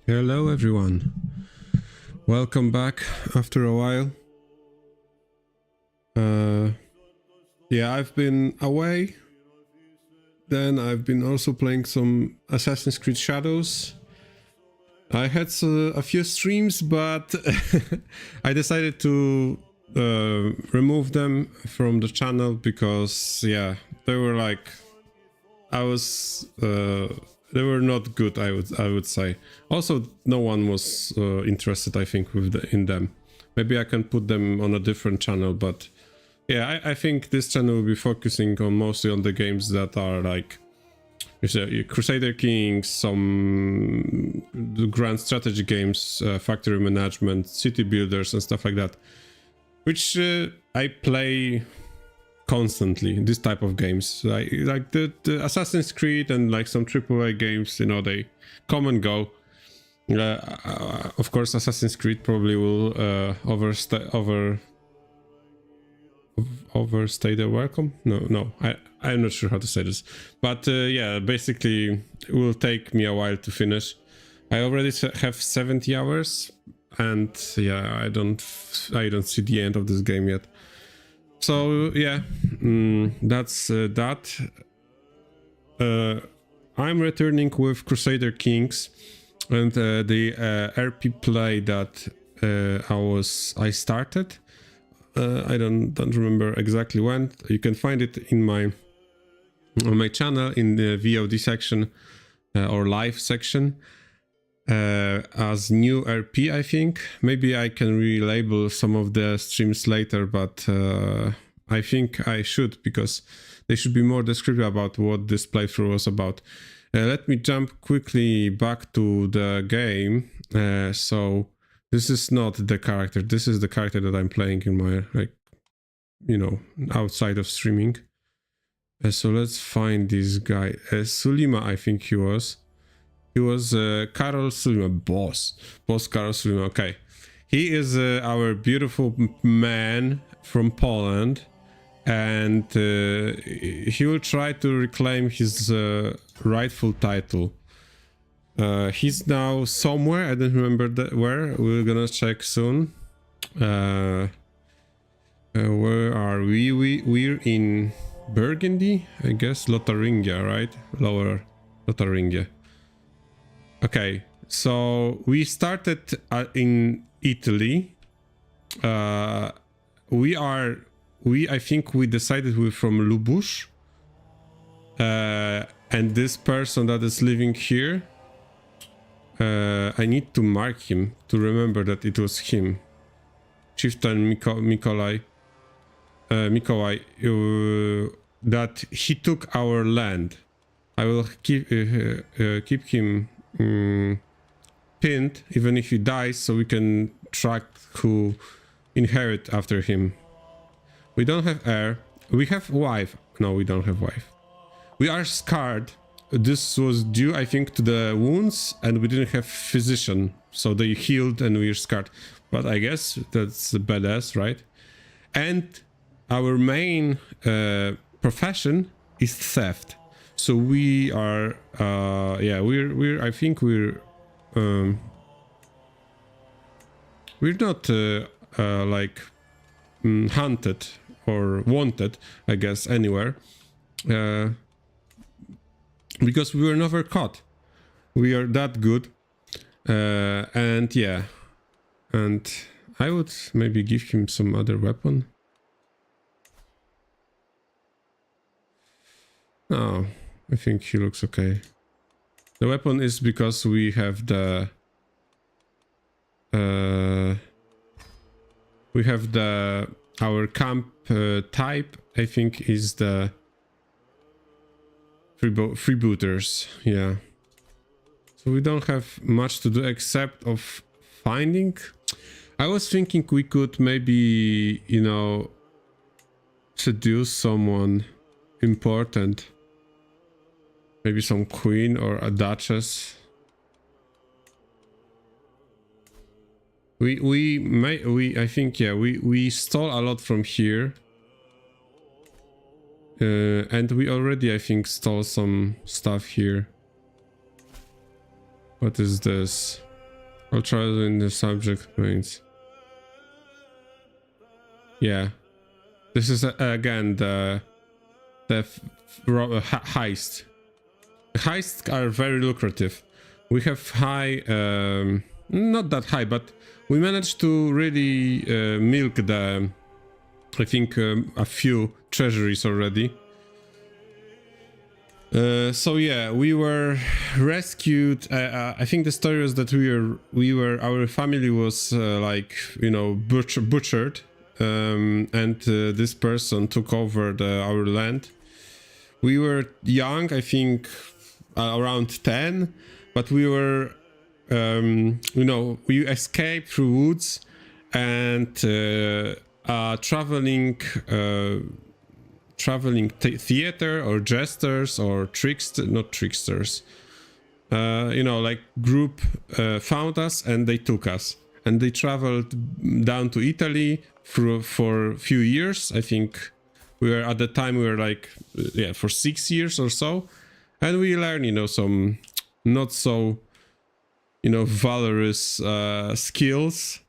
Hello everyone, welcome back after a while. Yeah, I've been away, then I've been also playing some Assassin's Creed Shadows. I had a few streams, but I decided to remove them from the channel because, yeah, they were like, they were not good, I would say. Also, no one was interested, I think, in them. Maybe I can put them on a different channel, but yeah, I think this channel will be focusing on mostly on the games that are like Crusader Kings, some grand strategy games, factory management, city builders, and stuff like that, which I play constantly. This type of games, like the Assassin's Creed and like some AAA games, you know, they come and go. Of course, Assassin's Creed probably will overstay their welcome. No, I'm not sure how to say this, but yeah, basically it will take me a while to finish. I already have 70 hours, and yeah, I don't see the end of this game yet. So yeah, that's that. I'm returning with Crusader Kings and the RP play that I started. I don't remember exactly when. You can find it on my channel in the VOD section or live section as new RP, I think. Maybe I can relabel some of the streams later, but I think I should, because they should be more descriptive about what this playthrough was about. Let me jump quickly back to the game. So this is not the character. This is the character that I'm playing in my, like, you know, outside of streaming. So let's find this guy. Sulima, I think he was. He was Karol Sulima, boss Karol Sulima. Okay, he is our beautiful man from Poland, and he will try to reclaim his rightful title. He's now somewhere, I don't remember where. We're gonna check soon. Where are we? We're in Burgundy, I guess. Lotharingia, right? Lower Lotharingia. Okay, so we started in Italy. I think we decided we're from Lubusz. And this person that is living here, I need to mark him to remember that it was him. Chieftain Mikołaj, that he took our land. I will keep him pinned, even if he dies, so we can track who inherit after him. We don't have heir. We have wife. No, we don't have wife. We are scarred. This was due, I think, to the wounds, and we didn't have physician, so they healed and we're scarred. But I guess that's badass, right? And our main profession is theft. So we are, yeah, I think we're not like hunted or wanted, I guess, anywhere, because we were never caught. We are that good, and yeah, and I would maybe give him some other weapon. No, I think he looks okay. The weapon is because we have our camp type, I think, is the freebooters. Yeah, so we don't have much to do except of finding. I was thinking we could maybe, you know, seduce someone important. Maybe some queen or a duchess. I think, yeah, we stole a lot from here. And we already, I think, stole some stuff here. What is this? Cultural in the subject means. Yeah. This is again the heist. Heists are very lucrative. We have high, not that high, but we managed to really milk the, I think, a few treasuries already. So yeah, we were rescued. I think the story was that our family was like, you know, butchered, and this person took over our land. We were young, I think around 10, but we were, you know, we escaped through woods, and traveling theater or jesters or not tricksters, you know, like group found us and they took us, and they traveled down to Italy for a few years. I think we were at the time we were like, yeah, for 6 years or so, and we learned, you know, some not so, you know, valorous skills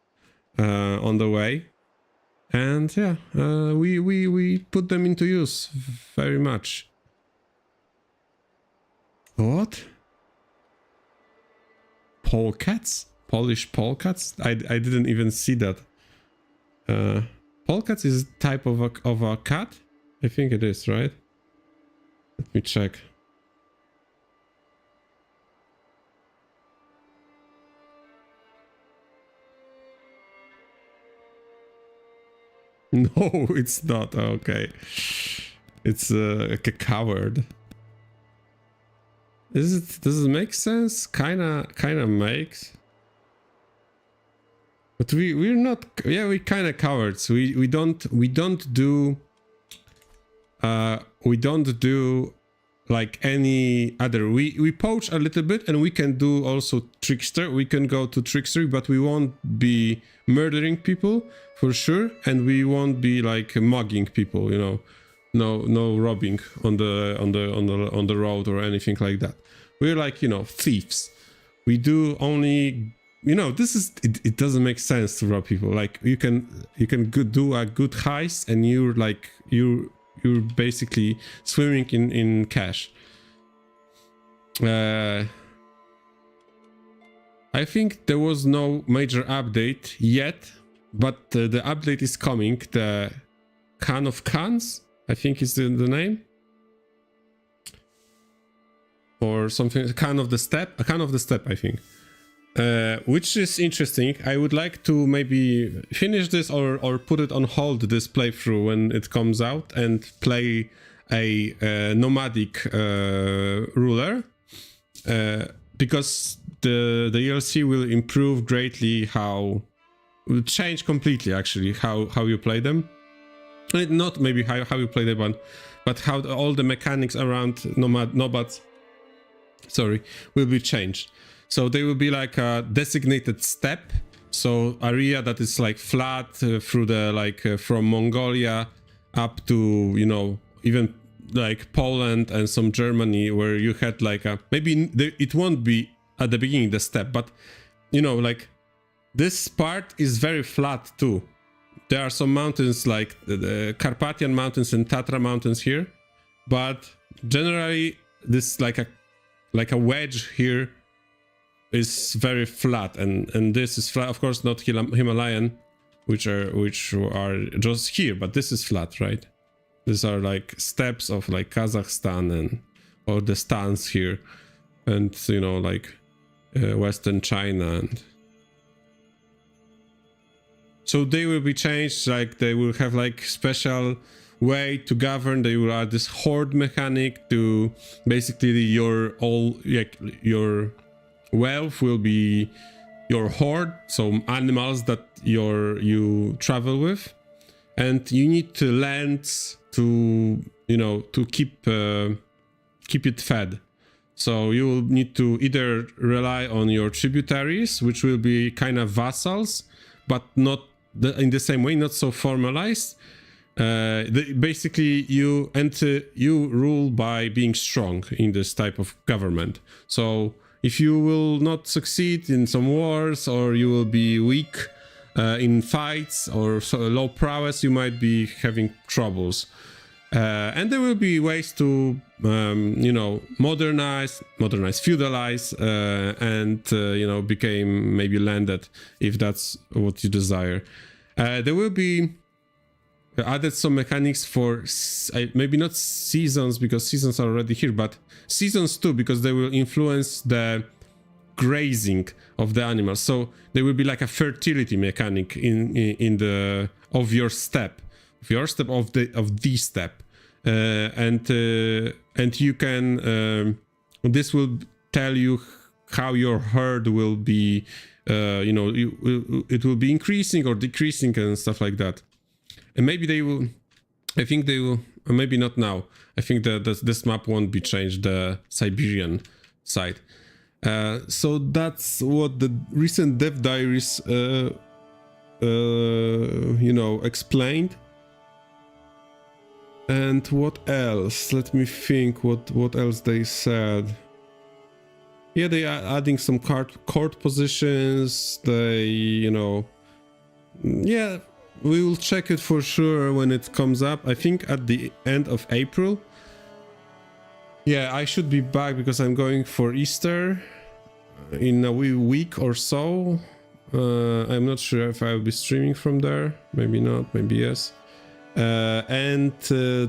on the way. And yeah, we put them into use very much. What? Polecats? Polish polecats? I didn't even see that. Polecats is a type of a cat? I think it is, right? Let me check. No, it's not. Okay. It's like a coward. Does it make sense? Kinda makes. But we're not, yeah, we kinda cowards. We don't do like any other. We poach a little bit, and we can do also trickster. We can go to trickster, but we won't be murdering people for sure, and we won't be like mugging people, you know. No robbing on the road or anything like that. We're like, you know, thieves. We do only, you know, this is it doesn't make sense to rob people. Like you can do a good heist, and you're like you're basically swimming in cash. I think there was no major update yet, but the update is coming. The Khan of Khans, I think is the name, or something. Khan of the Steppe, I think, which is interesting. I would like to maybe finish this or put it on hold, this playthrough, when it comes out, and play a nomadic ruler, because the DLC will improve greatly, will change completely actually how you play them. Not maybe how you play them, but how all the mechanics around nomads, will be changed. So they will be like a designated steppe, so area that is like flat through the from Mongolia up to, you know, even like Poland and some Germany, where you had like it won't be at the beginning the steppe, but you know, like this part is very flat too. There are some mountains like the Carpathian Mountains and Tatra Mountains here, but generally this like a wedge here is very flat, and this is flat. Of course, not Himalayan, which are just here, but this is flat, right? These are like steppes of like Kazakhstan or the stans here, and you know, like Western China, and so they will be changed. Like they will have like special way to govern. They will add this horde mechanic to basically your wealth will be your horde, so animals that you travel with, and you need to lands to, you know, to keep it fed. So you will need to either rely on your tributaries, which will be kind of vassals, but not in the same way, not so formalized. Basically you rule by being strong in this type of government. So if you will not succeed in some wars, or you will be weak in fights, or low prowess, you might be having troubles. And there will be ways to, you know, modernize, feudalize, and, you know, become maybe landed, if that's what you desire. There will be added some mechanics for, maybe not seasons, because seasons are already here, but seasons too, because they will influence the grazing of the animals. So there will be like a fertility mechanic in the of your step. Of the step, and you can this will tell you how your herd will be, you know, it will be increasing or decreasing and stuff like that. And maybe they will, I think they will, or maybe not now. I think that this map won't be changed, the Siberian side. So that's what the recent dev diaries you know, explained. And what else? Let me think what else they said. Yeah, they are adding some court positions. They, you know, yeah, we will check it for sure when it comes up. I think at the end of April. Yeah, I should be back because I'm going for Easter in a week or so. I'm not sure if I'll be streaming from there. Maybe not, maybe yes. And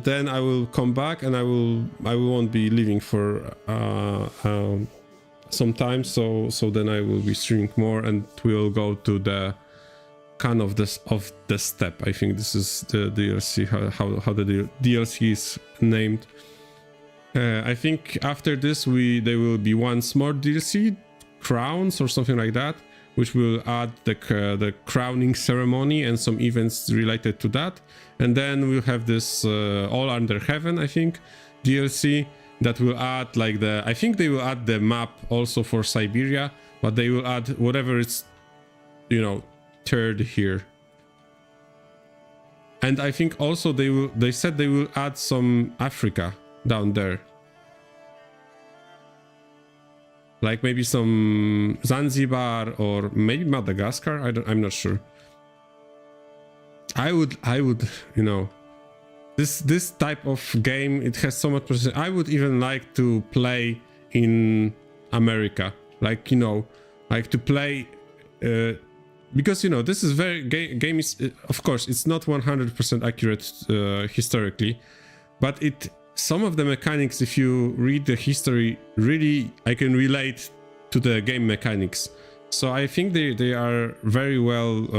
then I will come back, and I won't be leaving for some time. So then I will be streaming more, and we'll go to the kind of the step. I think this is the DLC, how the DLC is named. I think after this there will be one small DLC, crowns or something like that, which will add the crowning ceremony and some events related to that. And then we'll have this All Under Heaven, I think, DLC that will add like I think they will add the map also for Siberia, but they will add whatever it's, you know, third here. And I think also they said they will add some Africa down there. Like maybe some Zanzibar or maybe Madagascar. I'm not sure. I would, you know, this type of game, it has so much potential. I would even like to play in America, like, you know, like to play, because, you know, this is game is, of course, it's not 100% accurate historically, but some of the mechanics, if you read the history, really, I can relate to the game mechanics. So I think they are very well,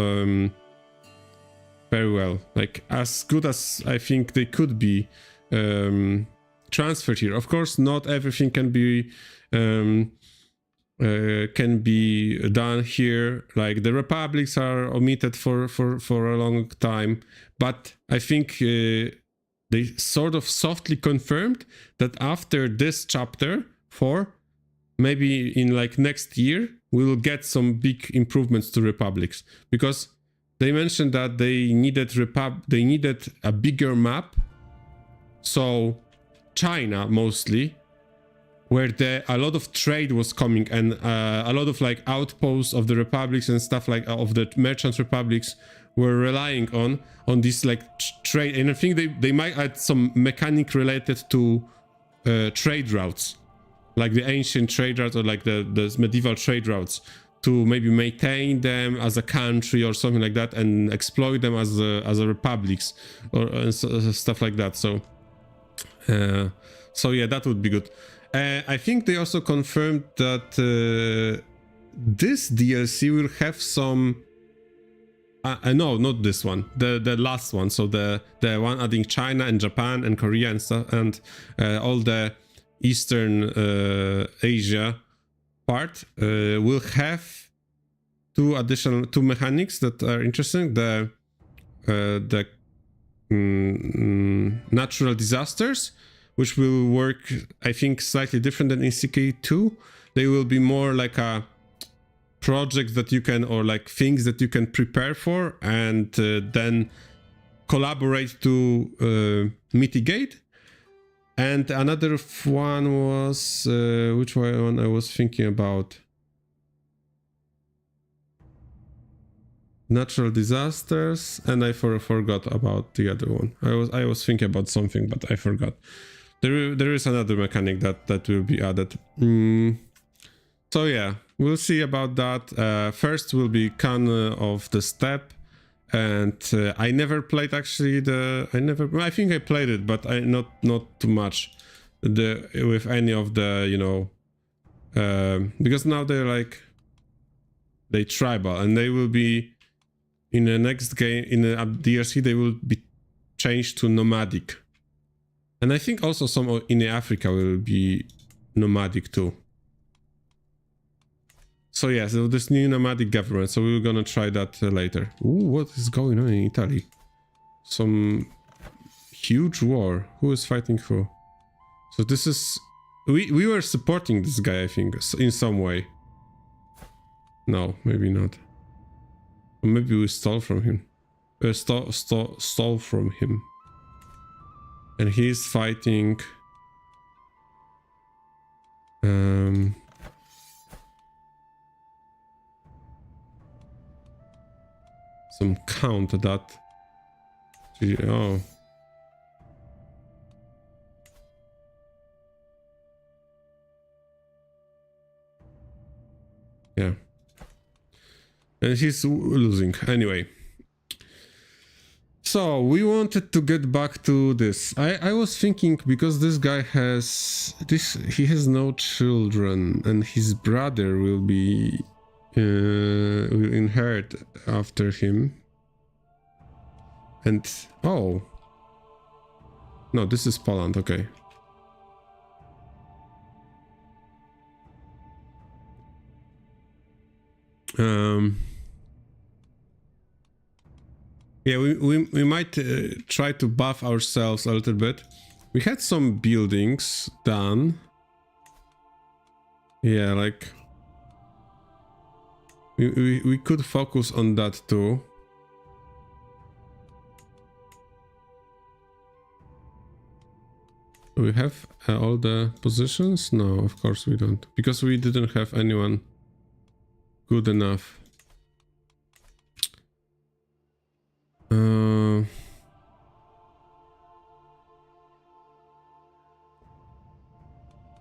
like as good as I think they could be transferred here. Of course, not everything can be done here. Like the republics are omitted for a long time, but I think they sort of softly confirmed that after this chapter 4, maybe in like next year, we will get some big improvements to republics, because they mentioned that they needed a bigger map. So China mostly, where a lot of trade was coming, and a lot of like outposts of the republics and stuff like of the merchant republics were relying on this like trade. And I think they might add some mechanic related to trade routes, like the ancient trade routes or like the medieval trade routes, to maybe maintain them as a country or something like that, and exploit them as a republics or stuff like that. So yeah, that would be good. I think they also confirmed that this DLC will have some. No, not this one. The last one. So the one adding China and Japan and Korea and stuff, and all the Eastern Asia part will have two mechanics that are interesting. The natural disasters, which will work, I think, slightly different than in CK2. They will be more like a project that you can, or like things that you can prepare for and then collaborate to mitigate. And another one was which one I was thinking about? Natural disasters, and I forgot about the other one. I was thinking about something, but I forgot. There is another mechanic that will be added. So yeah, we'll see about that. First will be Khan of the Steppe, and I never played actually I think I played it, but I not too much with any of the, you know, because now they tribal, and they will be in the next game, in the DLC, they will be changed to nomadic. And I think also some in Africa will be nomadic too. So yeah, so this new nomadic government, so we're gonna try that later. Ooh, what is going on in Italy? Some huge war. Who is fighting who? So this is... We were supporting this guy, I think, in some way. No, maybe not. Or maybe we stole from him. Stole from him. And he's fighting... some count that... Oh. Yeah. And he's losing anyway. So we wanted to get back to this. I was thinking, because this guy has he has no children, and his brother will be will inherit after him. And oh no, this is Poland. Okay. Yeah, we might try to buff ourselves a little bit. We had some buildings done. Yeah, like we could focus on that too. Do we have all the positions? No, of course we don't, because we didn't have anyone good enough.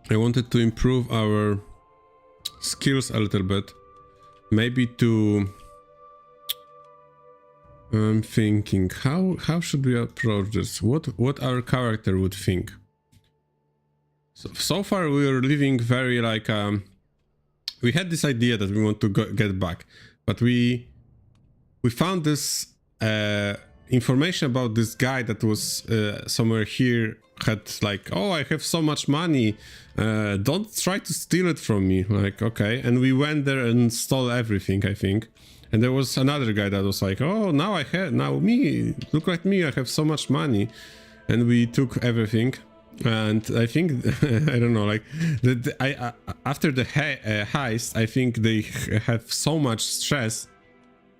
I wanted to improve our skills a little bit. Maybe to... I'm thinking, how should we approach this? What our character would think? So far we are living very like... we had this idea that we want to get back, but we found this information about this guy that was somewhere here, had like, oh, I have so much money, don't try to steal it from me. Like, okay. And we went there and stole everything, I think. And there was another guy that was like, oh, now me, look at me, I have so much money. And we took everything. And I think, I don't know, like, after the heist, I think they have so much stress.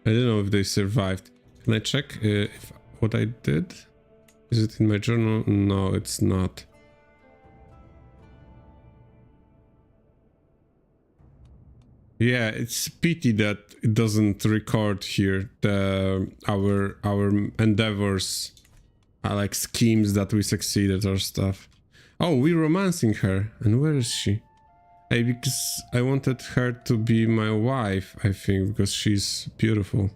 I don't know if they survived. Can I check if what I did? Is it in my journal? No, it's not. Yeah, it's pity that it doesn't record here our endeavors, like schemes that we succeeded or stuff. Oh, we're romancing her. And where is she? Hey, because I wanted her to be my wife, I think, because she's beautiful.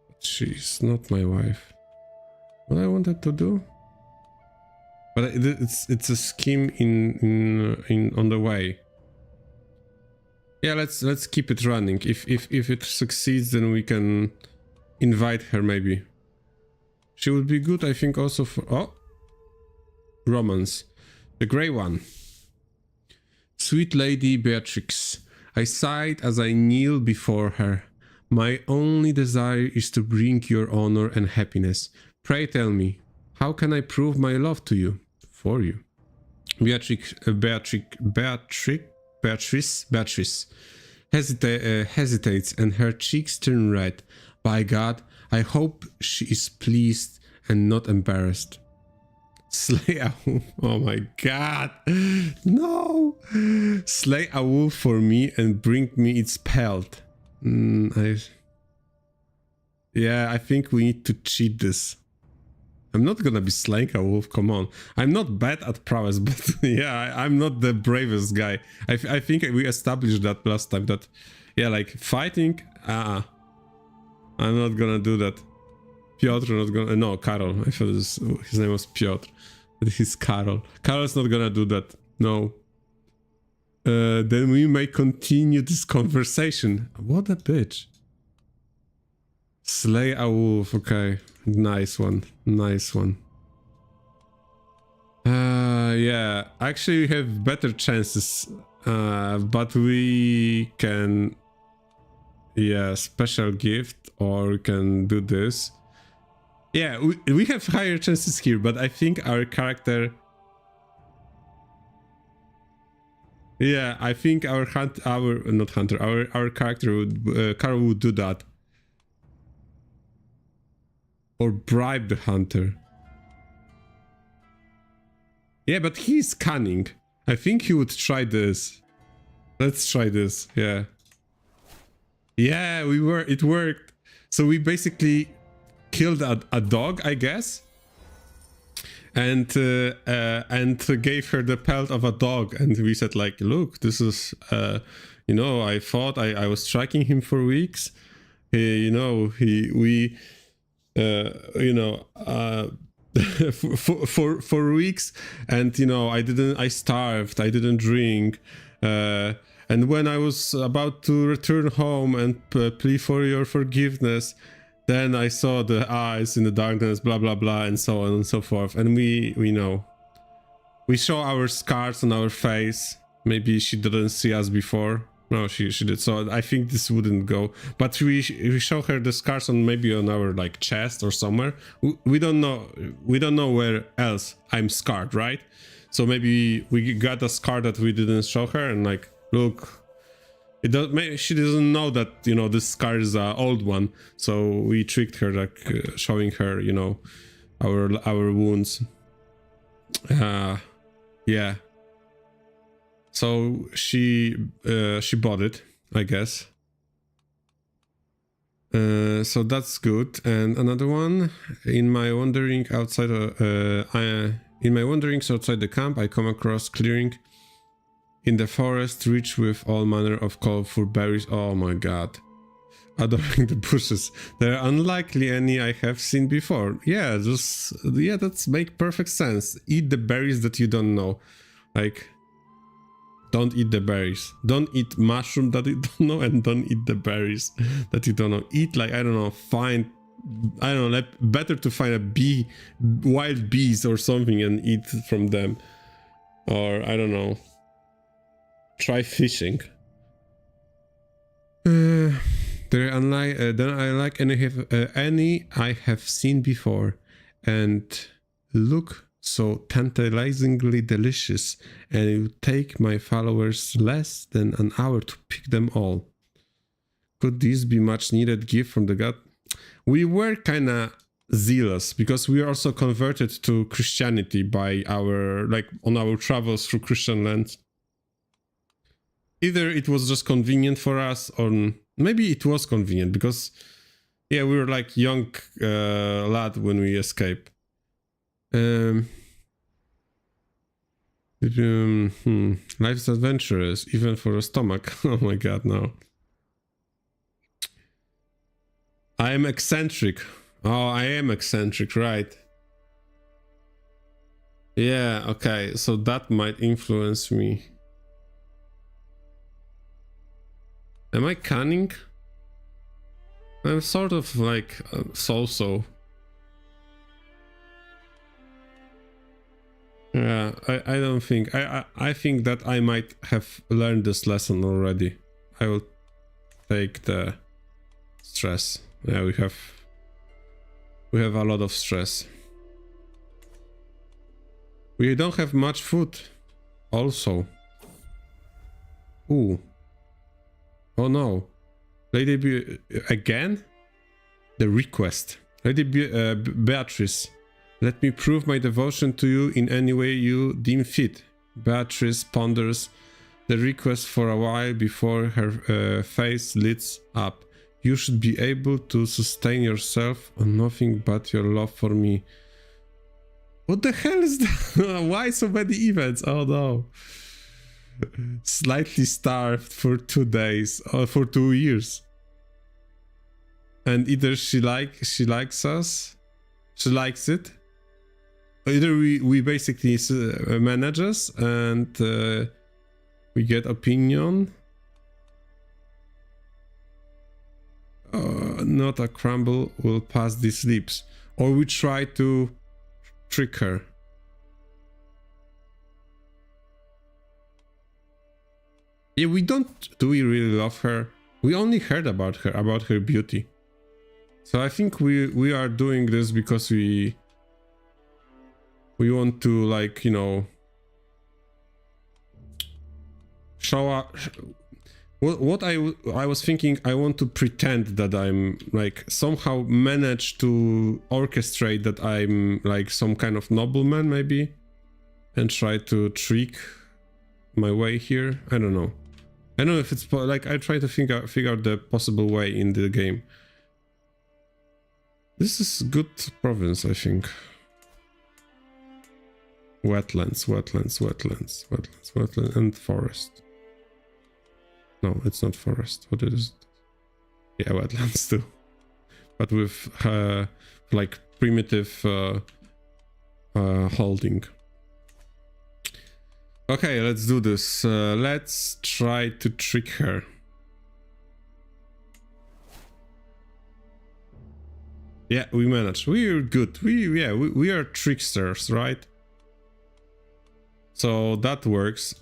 But she's not my wife. What I wanted to do? But it's a scheme in on the way. Yeah, let's keep it running. If it succeeds, then we can invite her maybe. She would be good, I think, also for romance. The grey one. Sweet Lady Beatrix, I sighed as I kneel before her. My only desire is to bring your honor and happiness. Pray tell me, how can I prove my love to you? For you. Beatrix hesitates and her cheeks turn red. By God, I hope she is pleased and not embarrassed. Slay a wolf. Oh my god. No. Slay a wolf for me and bring me its pelt. Yeah, I think we need to cheat this. I'm not gonna be slaying a wolf, come on. I'm not bad at prowess, but yeah, I'm not the bravest guy. I think we established that last time, that, yeah, like, fighting, I'm not gonna do that. Piotr not gonna, no, Karol, I thought his name was Piotr, but he's Karol. Karol's not gonna do that, no. Then we may continue this conversation. What a bitch. Slay a wolf, okay. Nice one, nice one. Yeah, actually we have better chances, but we can, yeah, special gift, or we can do this. Yeah, we have higher chances here, but I think our character, yeah, I think our character would, Karol would do that. Or bribe the hunter. Yeah, but he's cunning. I think he would try this. Let's try this, yeah. Yeah, it worked. So we basically killed a dog, I guess. And gave her the pelt of a dog. And we said, like, look, this is, you know, I thought I was tracking him for weeks. You know, for weeks, and you know, I starved, I didn't drink, and when I was about to return home and plead for your forgiveness, then I saw the eyes in the darkness, blah blah blah, and so on and so forth. And we know, we show our scars on our face. Maybe she didn't see us before. No, she did. So I think this wouldn't go. But we show her the scars on, maybe on our, like, chest or somewhere. We don't know. We don't know where else I'm scarred, right? So maybe we got a scar that we didn't show her, and, like, look, it does. Maybe she doesn't know that, you know, this scar is an old one. So we tricked her, like, showing her, you know, our wounds. Yeah. So she bought it, I guess. So that's good. And another one, in my wanderings outside the camp, I come across clearing in the forest rich with all manner of colorful berries. Oh my god. Adoring the bushes. There are unlikely any I have seen before. Yeah, that's make perfect sense. Eat the berries that you don't know. Like, don't eat the berries. Don't eat mushroom that you don't know, and don't eat the berries that you don't know. Eat, like, I don't know, like, better to find wild bees or something and eat from them. Or, I don't know, try fishing. Then I like any I have seen before, and look so tantalizingly delicious, and it will take my followers less than an hour to pick them all. Could this be much needed gift from the god? We were kinda zealous because we are also converted to Christianity by on our travels through Christian lands. Either it was just convenient for us, or maybe it was convenient because, yeah, we were like young lad when we escaped. Life's adventurous, even for a stomach. Oh my god, no. I am eccentric. Oh, I am eccentric, right? Yeah, okay, so that might influence me. Am I cunning? I'm sort of like so-so. Yeah, I don't think. I think that I might have learned this lesson already. I will take the stress. Yeah, we have a lot of stress. We don't have much food also. Ooh. Oh no. Lady again? The request. Lady Beatrice. Let me prove my devotion to you in any way you deem fit. Beatrice ponders the request for a while before her face lights up. You should be able to sustain yourself on nothing but your love for me. What the hell is that? Why so many events? Oh no. Slightly starved for 2 days or for 2 years. And either she likes us, she likes it. Either we basically manage us and we get opinion. Not a crumble will pass these lips. Or we try to trick her. Yeah, we don't... Do we really love her? We only heard about her beauty. So I think we are doing this because we want to, like, you know, show up. What I was thinking, I want to pretend that I'm, like, somehow manage to orchestrate that I'm, like, some kind of nobleman, maybe, and try to trick my way here. I don't know. I don't know if it's, like, I try to figure out the possible way in the game. This is good province, I think. Wetlands, and forest. No, it's not forest. What is it? Yeah, wetlands too. But with like primitive holding. Okay, let's do this. Let's try to trick her. Yeah, we managed. We're good. We are tricksters, right? So that works.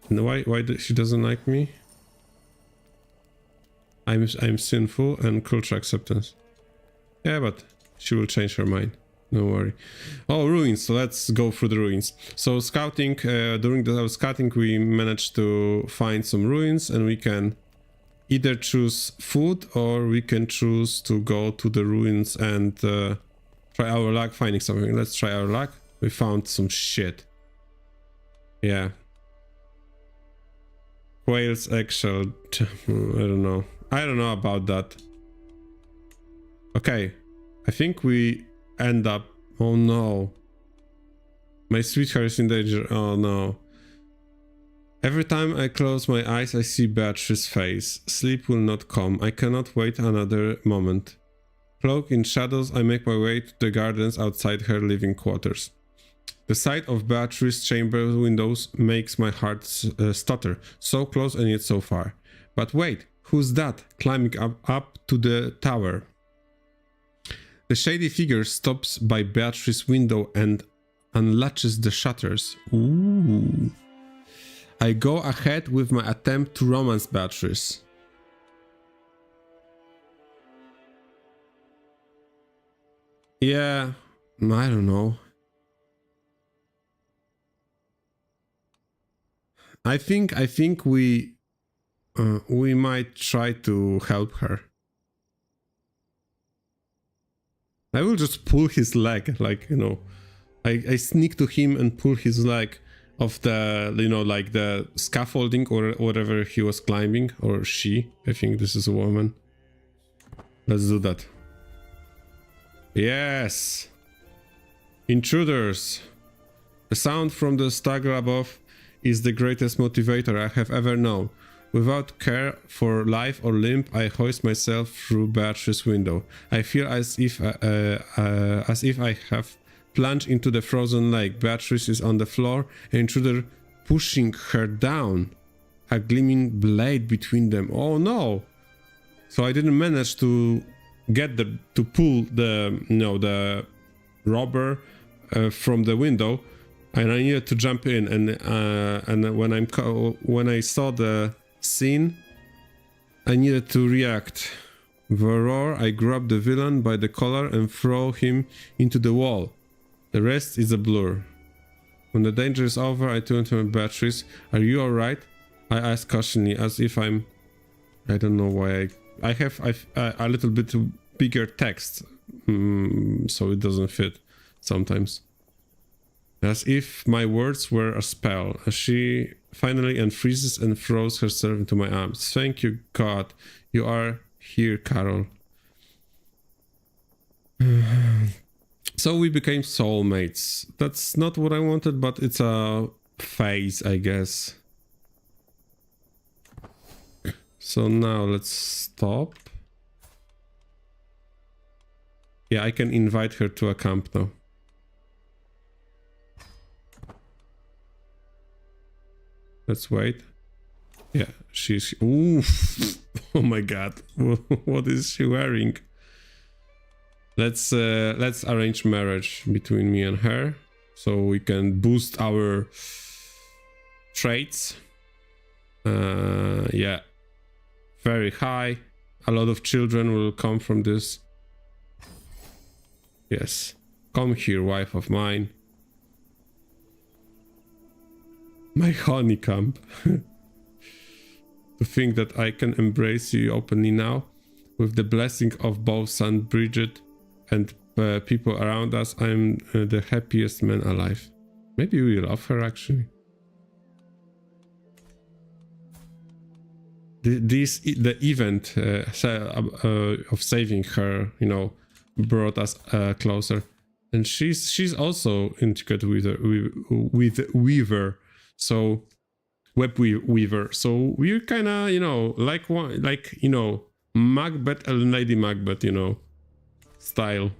And why she doesn't like me? I'm sinful and cultural acceptance. Yeah, but she will change her mind. No worry. Oh, ruins. So let's go through the ruins. So scouting, during the scouting we managed to find some ruins, and we can either choose food or we can choose to go to the ruins and try our luck finding something. Let's try our luck. We found some shit. Yeah. Whale's eggshell. I don't know about that. Okay. I think we end up... Oh no. My sweetheart is in danger. Oh no. Every time I close my eyes, I see Beatrice's face. Sleep will not come. I cannot wait another moment. Cloaked in shadows, I make my way to the gardens outside her living quarters. The sight of Beatrice's chamber windows makes my heart stutter. So close and yet so far. But wait, who's that climbing up to the tower? The shady figure stops by Beatrice's window and unlatches the shutters. Ooh. I go ahead with my attempt to romance Beatrice. Yeah, I don't know. I think we might try to help her. I will just pull his leg, like, you know, I sneak to him and pull his leg of the, you know, like the scaffolding or whatever he was climbing, or she. I think this is a woman. Let's do that. Yes! Intruders! The sound from the stagger above is the greatest motivator I have ever known. Without care for life or limb, I hoist myself through Beatrice's window. I feel as if I have plunged into the frozen lake. Beatrice is on the floor, an intruder pushing her down. A gleaming blade between them. Oh no! So I didn't manage to get to pull the, you know, the robber from the window, and I needed to jump in. And when I saw the scene, I needed to react. With a roar, I grab the villain by the collar and throw him into the wall. The rest is a blur. When the danger is over, I turn to my Beatrice. Are you alright? I ask cautionally, as if I'm... I don't know why I have a little bit bigger text, so it doesn't fit. sometimes. As if my words were a spell, as she finally unfreezes and throws herself into my arms. Thank you, God. You are here, Carol. So we became soulmates. That's not what I wanted, but it's a phase, I guess. So now let's stop. Yeah, I can invite her to a camp now. Let's wait. Yeah, she's... Ooh. Oh my God. What is she wearing? Let's arrange marriage between me and her, so we can boost our traits. Yeah, very high. A lot of children will come from this. Yes, come here, wife of mine. My honeycomb. To think that I can embrace you openly now, with the blessing of both Saint Bridget and people around us, I'm the happiest man alive. Maybe we love her, actually. The event of saving her, you know, brought us closer. And she's also intricate with Weaver, so web weaver. So we're kind of, you know, like you know, Macbeth and Lady Macbeth, you know, style.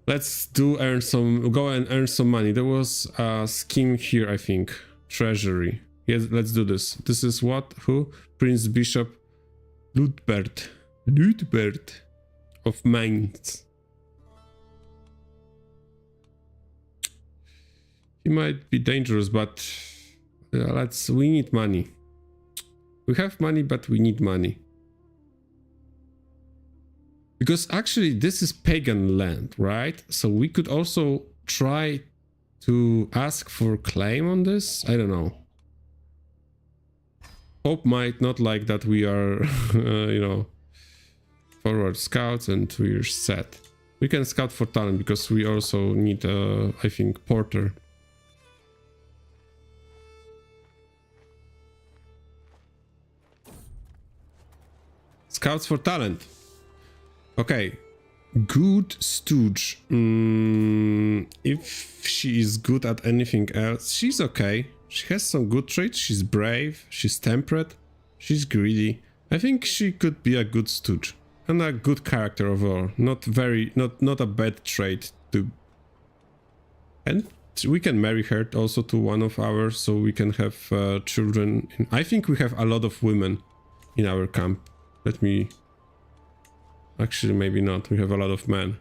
Let's go and earn some money. There was a scheme here, I think. Treasury. Yes, let's do this. This is what? Who? Prince Bishop Ludbert of Mainz. He might be dangerous, but we need money. We have money, but we need money. Because actually this is pagan land, right? So we could also try to ask for claim on this. I don't know. Pope might not like that we are, you know, forward scouts, and we're set. We can scout for talent because we also need, I think, porter. Scouts for talent. Okay. Good stooge. If she is good at anything else, she's okay. She has some good traits. She's brave. She's temperate. She's greedy. I think she could be a good stooge and a good character overall. Not a bad trait to. And we can marry her also to one of ours, so we can have children. I think we have a lot of women in our camp. Let me. Actually, maybe not. We have a lot of men.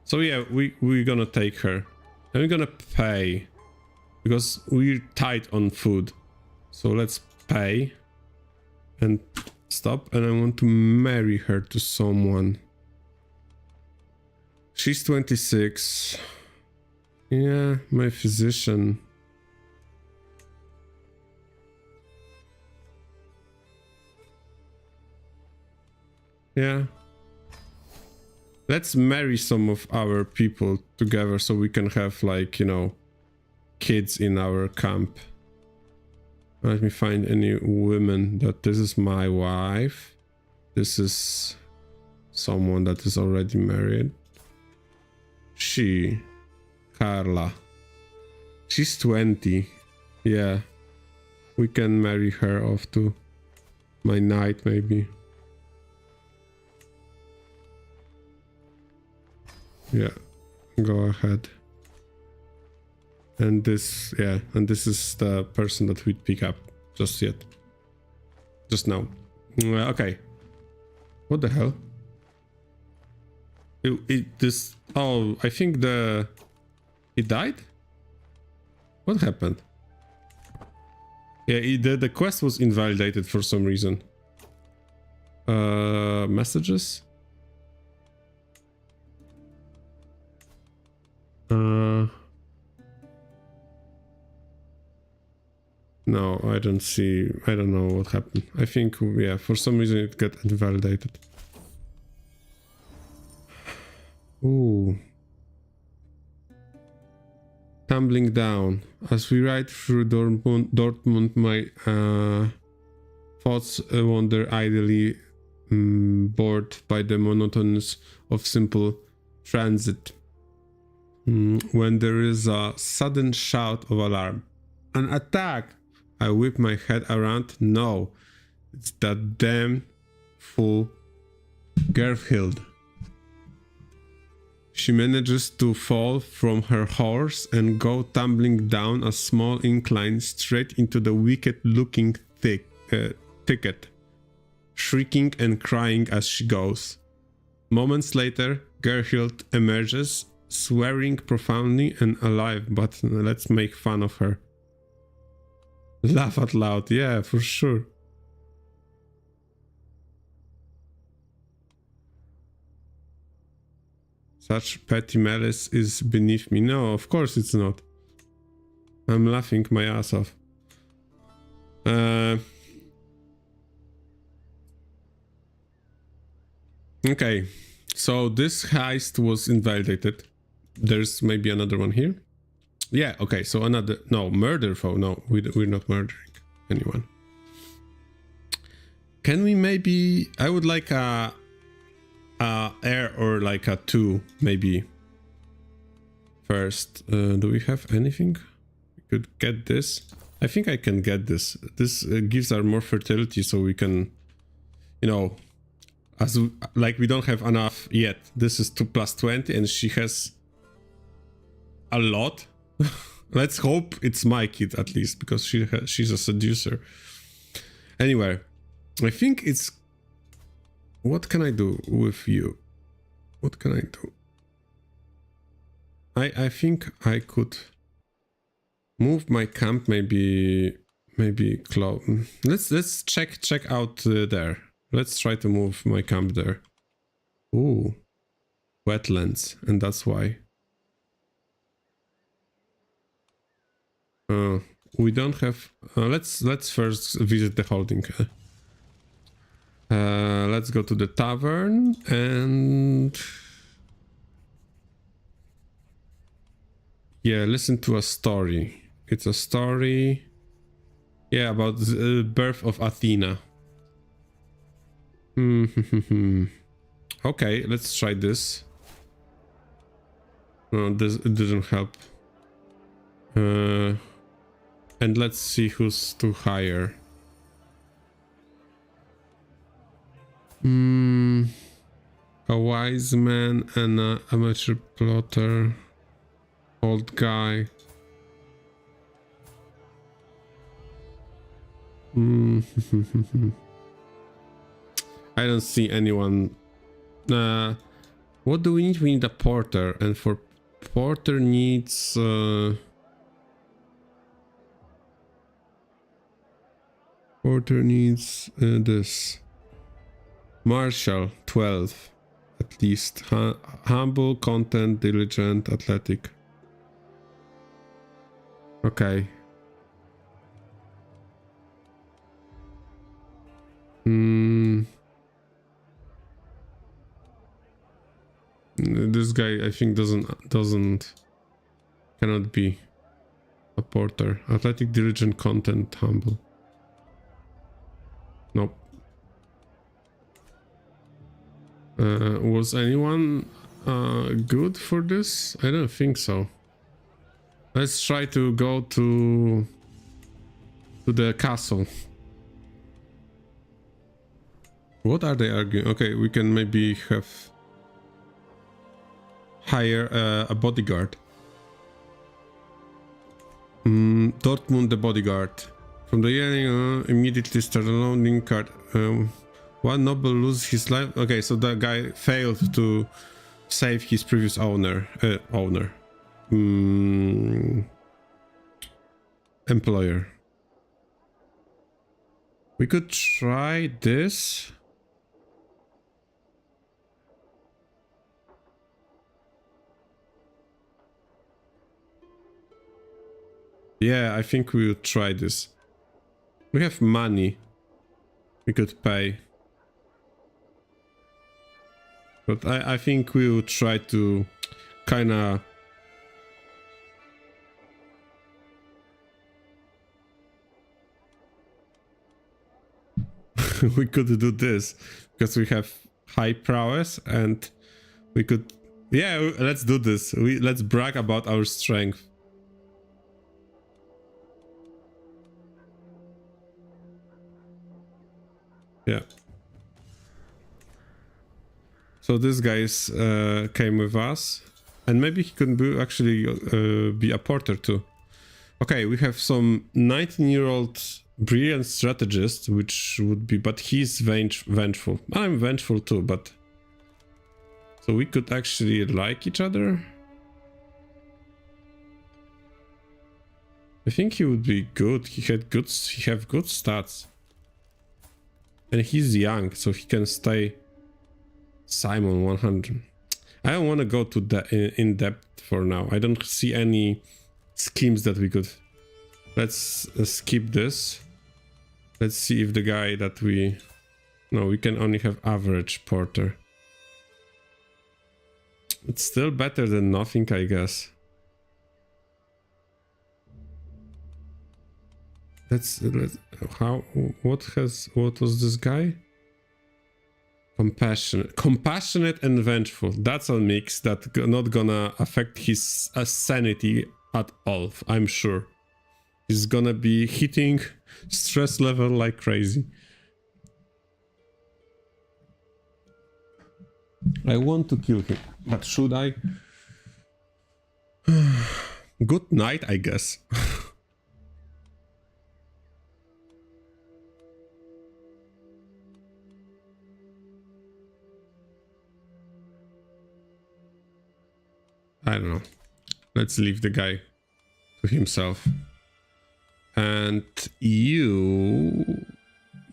So yeah, we're gonna take her. And we're gonna pay. Because we're tight on food. So let's pay. And stop. And I want to marry her to someone. She's 26. Yeah, my physician. Yeah. Let's marry some of our people together so we can have, like, you know, kids in our camp. Let me find any women that this is my wife. This is someone that is already married. Carla. She's 20. Yeah. We can marry her off to my knight, maybe. Yeah, go ahead. And this, yeah, and this is the person that we'd pick up just now. Okay. What the hell? Oh, I think he died? What happened? Yeah, the quest was invalidated for some reason. Messages? No, I don't know what happened. I think, yeah, for some reason it got invalidated. Ooh, Tumbling down. As we ride through Dortmund, my thoughts wander idly, bored by the monotonous of simple transit. When there is a sudden shout of alarm. An attack! I whip my head around. No, it's that damn fool Gerhild. She manages to fall from her horse and go tumbling down a small incline straight into the wicked-looking thicket, shrieking and crying as she goes. Moments later, Gerhild emerges, swearing profoundly and alive, but let's make fun of her. Laugh out loud, yeah, for sure. Such petty malice is beneath me. No, of course it's not. I'm laughing my ass off. Okay, so this heist was invalidated. There's maybe another one here. Yeah, okay, so another... No, murder foe. No, we're not murdering anyone. Can we maybe... I would like a air or like a 2 maybe first. Do we have anything? We could get this. I think I can get this. This gives her more fertility, so we can, you know, like we don't have enough yet. This is 2 plus 20 and she has a lot. Let's hope it's my kid at least, because she's a seducer. Anyway, I think it's... What can I do with you? What can I do? I think I could move my camp, maybe close. Let's check out there. Let's try to move my camp there. Ooh, wetlands, and that's why. We don't have. Let's first visit the holding. Let's go to the tavern and... Yeah, listen to a story. It's a story... Yeah, about the birth of Athena. Okay, let's try this. No, it didn't help. And let's see who's to hire. A wise man and an amateur plotter. Old guy. I don't see anyone. What do we need? We need a porter, and for porter needs this. Martial 12 at least. Humble, content, diligent, athletic. Okay. This guy I think cannot be a porter. Athletic, diligent, content, humble. Nope. Was anyone good for this? I don't think so. Let's try to go to the castle. What are they arguing? Okay, we can maybe hire a bodyguard. Dortmund the bodyguard. From the beginning, immediately start a loading card. One noble loses his life. Okay, so that guy failed to save his previous owner. Employer. We could try this. Yeah, I think we would try this. We have money. We could pay. But I think we would try to kinda we could do this because we have high prowess and we could, yeah, let's do this. Let's brag about our strength. Yeah. So this guy's came with us, and maybe he could actually be a porter too. Okay, we have some 19-year-old brilliant strategist, which would be, but he's vengeful. I'm vengeful too, but so we could actually like each other. I think he would be good. He have good stats, and he's young, so he can stay. Simon 100. I don't want to go to the in depth for now. I don't see any schemes that we could. Let's skip this. Let's see if the guy that we... No, we can only have average porter. It's still better than nothing, I guess. Let's what was this guy? Compassionate and vengeful. That's a mix that's not gonna affect his sanity at all, I'm sure. He's gonna be hitting stress level like crazy. I want to kill him, but should I? Good night, I guess. I don't know. Let's leave the guy to himself. And you...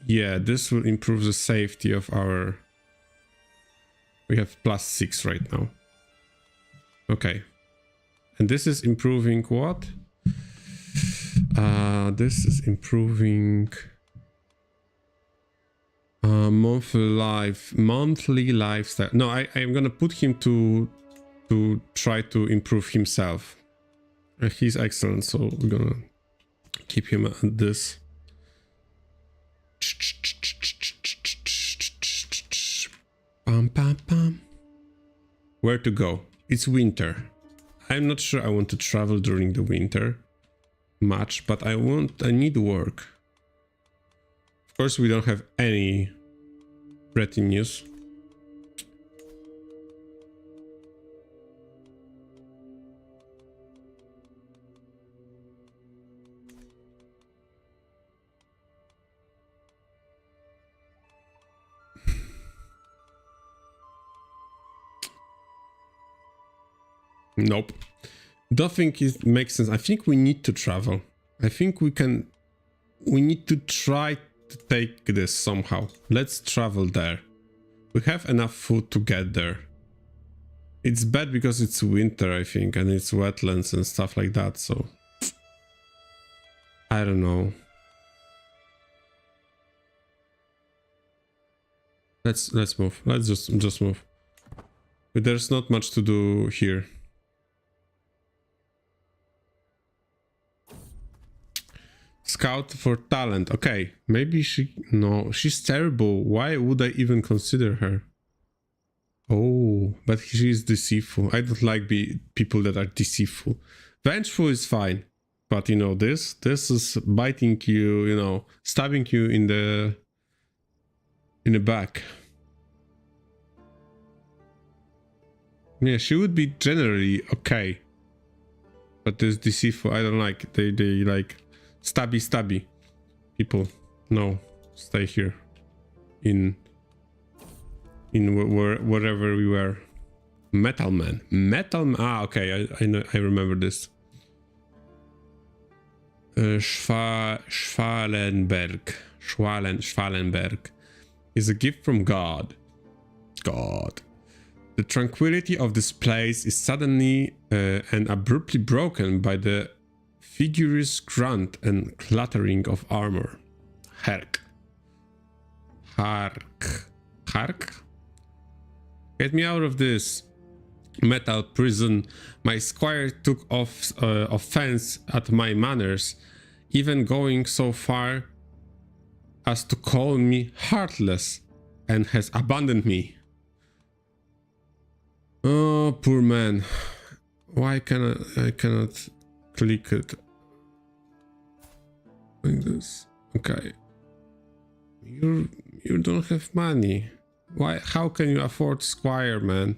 Yeah, this will improve the safety of our... We have +6 right now. Okay. And this is improving what? This is improving... monthly lifestyle. No, I'm gonna put him to try to improve himself. He's excellent, so we're gonna keep him at this. Pam, pam, pam. Where to go? It's winter. I'm not sure I want to travel during the winter much, but I need work. Of course, we don't have any retinues. Nope. Don't think it makes sense. I think we need to travel. I think we need to try to take this somehow. Let's travel there. We have enough food to get there. It's bad because it's winter, I think, and it's wetlands and stuff like that, so... I don't know. Let's move. Let's just move. But there's not much to do here. Scout for talent. Okay, maybe she... No, she's terrible. Why would I even consider her? Oh, but she's deceitful. I don't like people that are deceitful. Vengeful is fine. But, you know, this is biting you, you know, stabbing you in the back. Yeah, she would be generally okay. But this deceitful, I don't like. They like... Stabby people. No, stay here in wherever we were. Metal man. Ah, okay, I know, I remember this. Schwalenberg is a gift from God. The tranquility of this place is suddenly and abruptly broken by the vigorous grunt and clattering of armor. Hark. Get me out of this metal prison. My squire took offense at my manners, even going so far as to call me heartless and has abandoned me. Oh, poor man. Why can I cannot click it like this? Okay. You don't have money. Why? How can you afford Squire, man?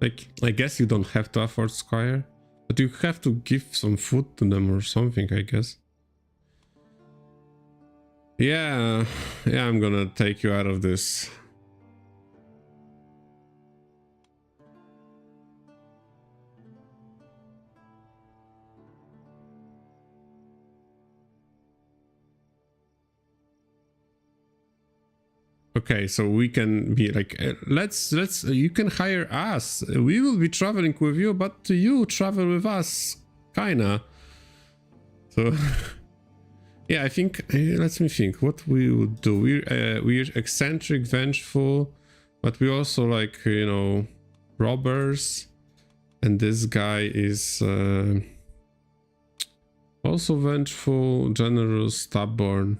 Like, I guess you don't have to afford Squire, but you have to give some food to them or something, I guess. Yeah, I'm gonna take you out of this. Okay, so we can be like, let's you can hire us. We will be traveling with you, but you travel with us, kinda. So yeah, I think let me think what we would do. We're eccentric, vengeful, but we also like, you know, robbers, and this guy is also vengeful, generous, stubborn.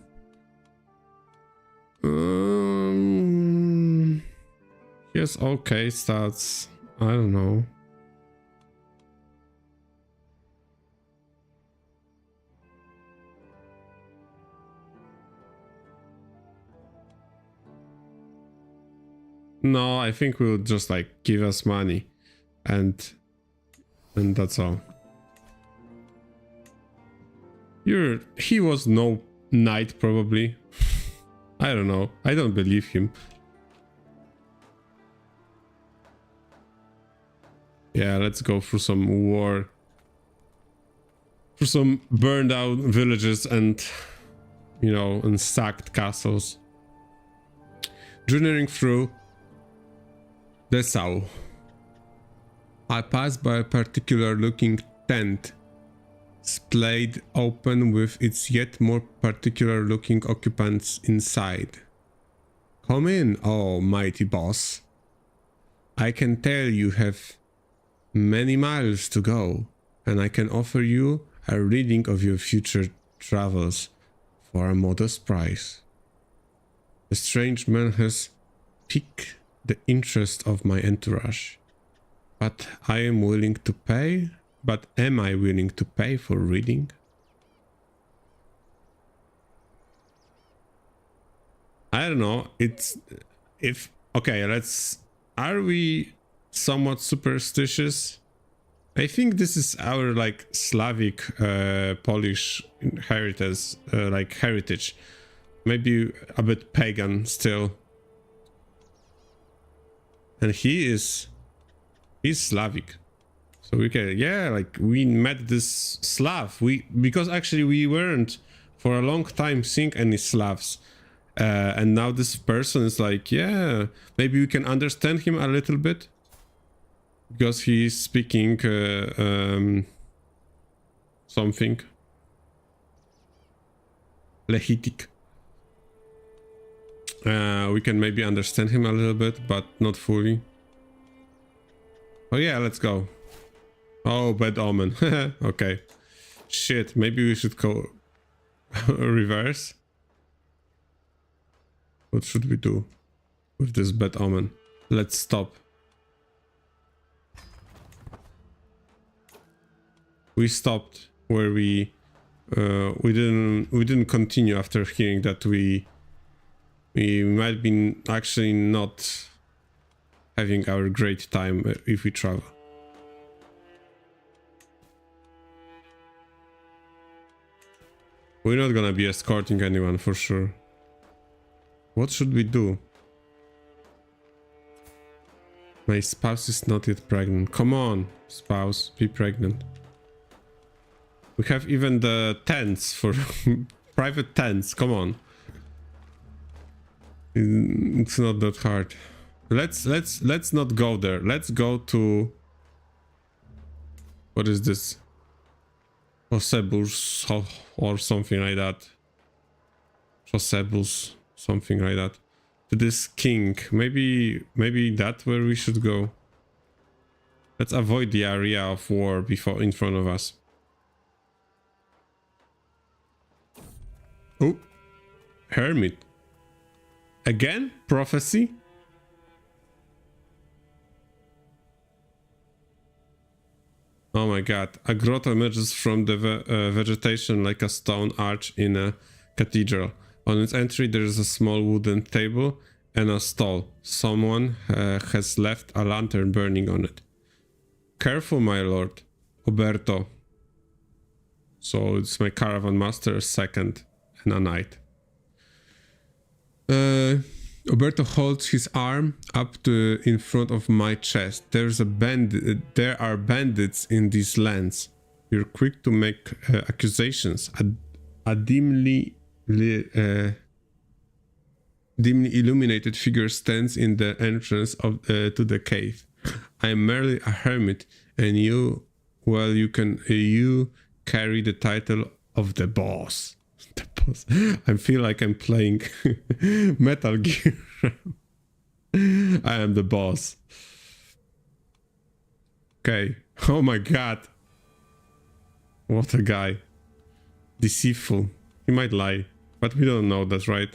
Yes, okay, stats. I don't know. No, I think we'll just like give us money and that's all. He was no knight probably. I don't know. I don't believe him. Yeah, let's go through some war. For some burned out villages and, you know, and sacked castles. Journeying through the south. I passed by a particular looking tent, splayed open with its yet more particular looking occupants inside. Come in, oh mighty boss. I can tell you have many miles to go, and I can offer you a reading of your future travels for a modest price. The strange man has piqued the interest of my entourage, but am I willing to pay for reading? I don't know. Are we somewhat superstitious? I think this is our like Slavic Polish heritage, maybe a bit pagan still. And he's Slavic, so we can, yeah, like we met this Slav, because actually we weren't for a long time seeing any Slavs, and now this person is like, yeah, maybe we can understand him a little bit because he's speaking something Lehitic. We can maybe understand him a little bit, but not fully. Oh yeah, let's go. Oh, bad omen. Okay. Shit, maybe we should go reverse. What should we do with this bad omen? Let's stop. We stopped where we didn't continue after hearing that we might be actually not having our great time if we travel. We're not gonna be escorting anyone for sure. What should we do? My spouse is not yet pregnant. Come on, spouse, be pregnant. We have even the tents for private tents. Come on. It's not that hard. Let's not go there. Let's go to, what is this? Josebu's or something like that. Josebu's, something like that. To this king. Maybe that's where we should go. Let's avoid the area of war before in front of us. Oh, hermit. Again? Prophecy? Oh my god. A grotto emerges from the vegetation like a stone arch in a cathedral. On its entry there is a small wooden table and a stall. Someone has left a lantern burning on it. Careful, my lord. Oberto. So it's my caravan master, second, and a knight. Oberto holds his arm up to in front of my chest. There are bandits in these lands. You're quick to make accusations. A dimly illuminated figure stands in the entrance of to the cave. I am merely a hermit, and you carry the title of the boss. The boss. I feel like I'm playing Metal Gear. I am the boss. Okay. Oh my god. What a guy. Deceitful. He might lie, but we don't know that, right?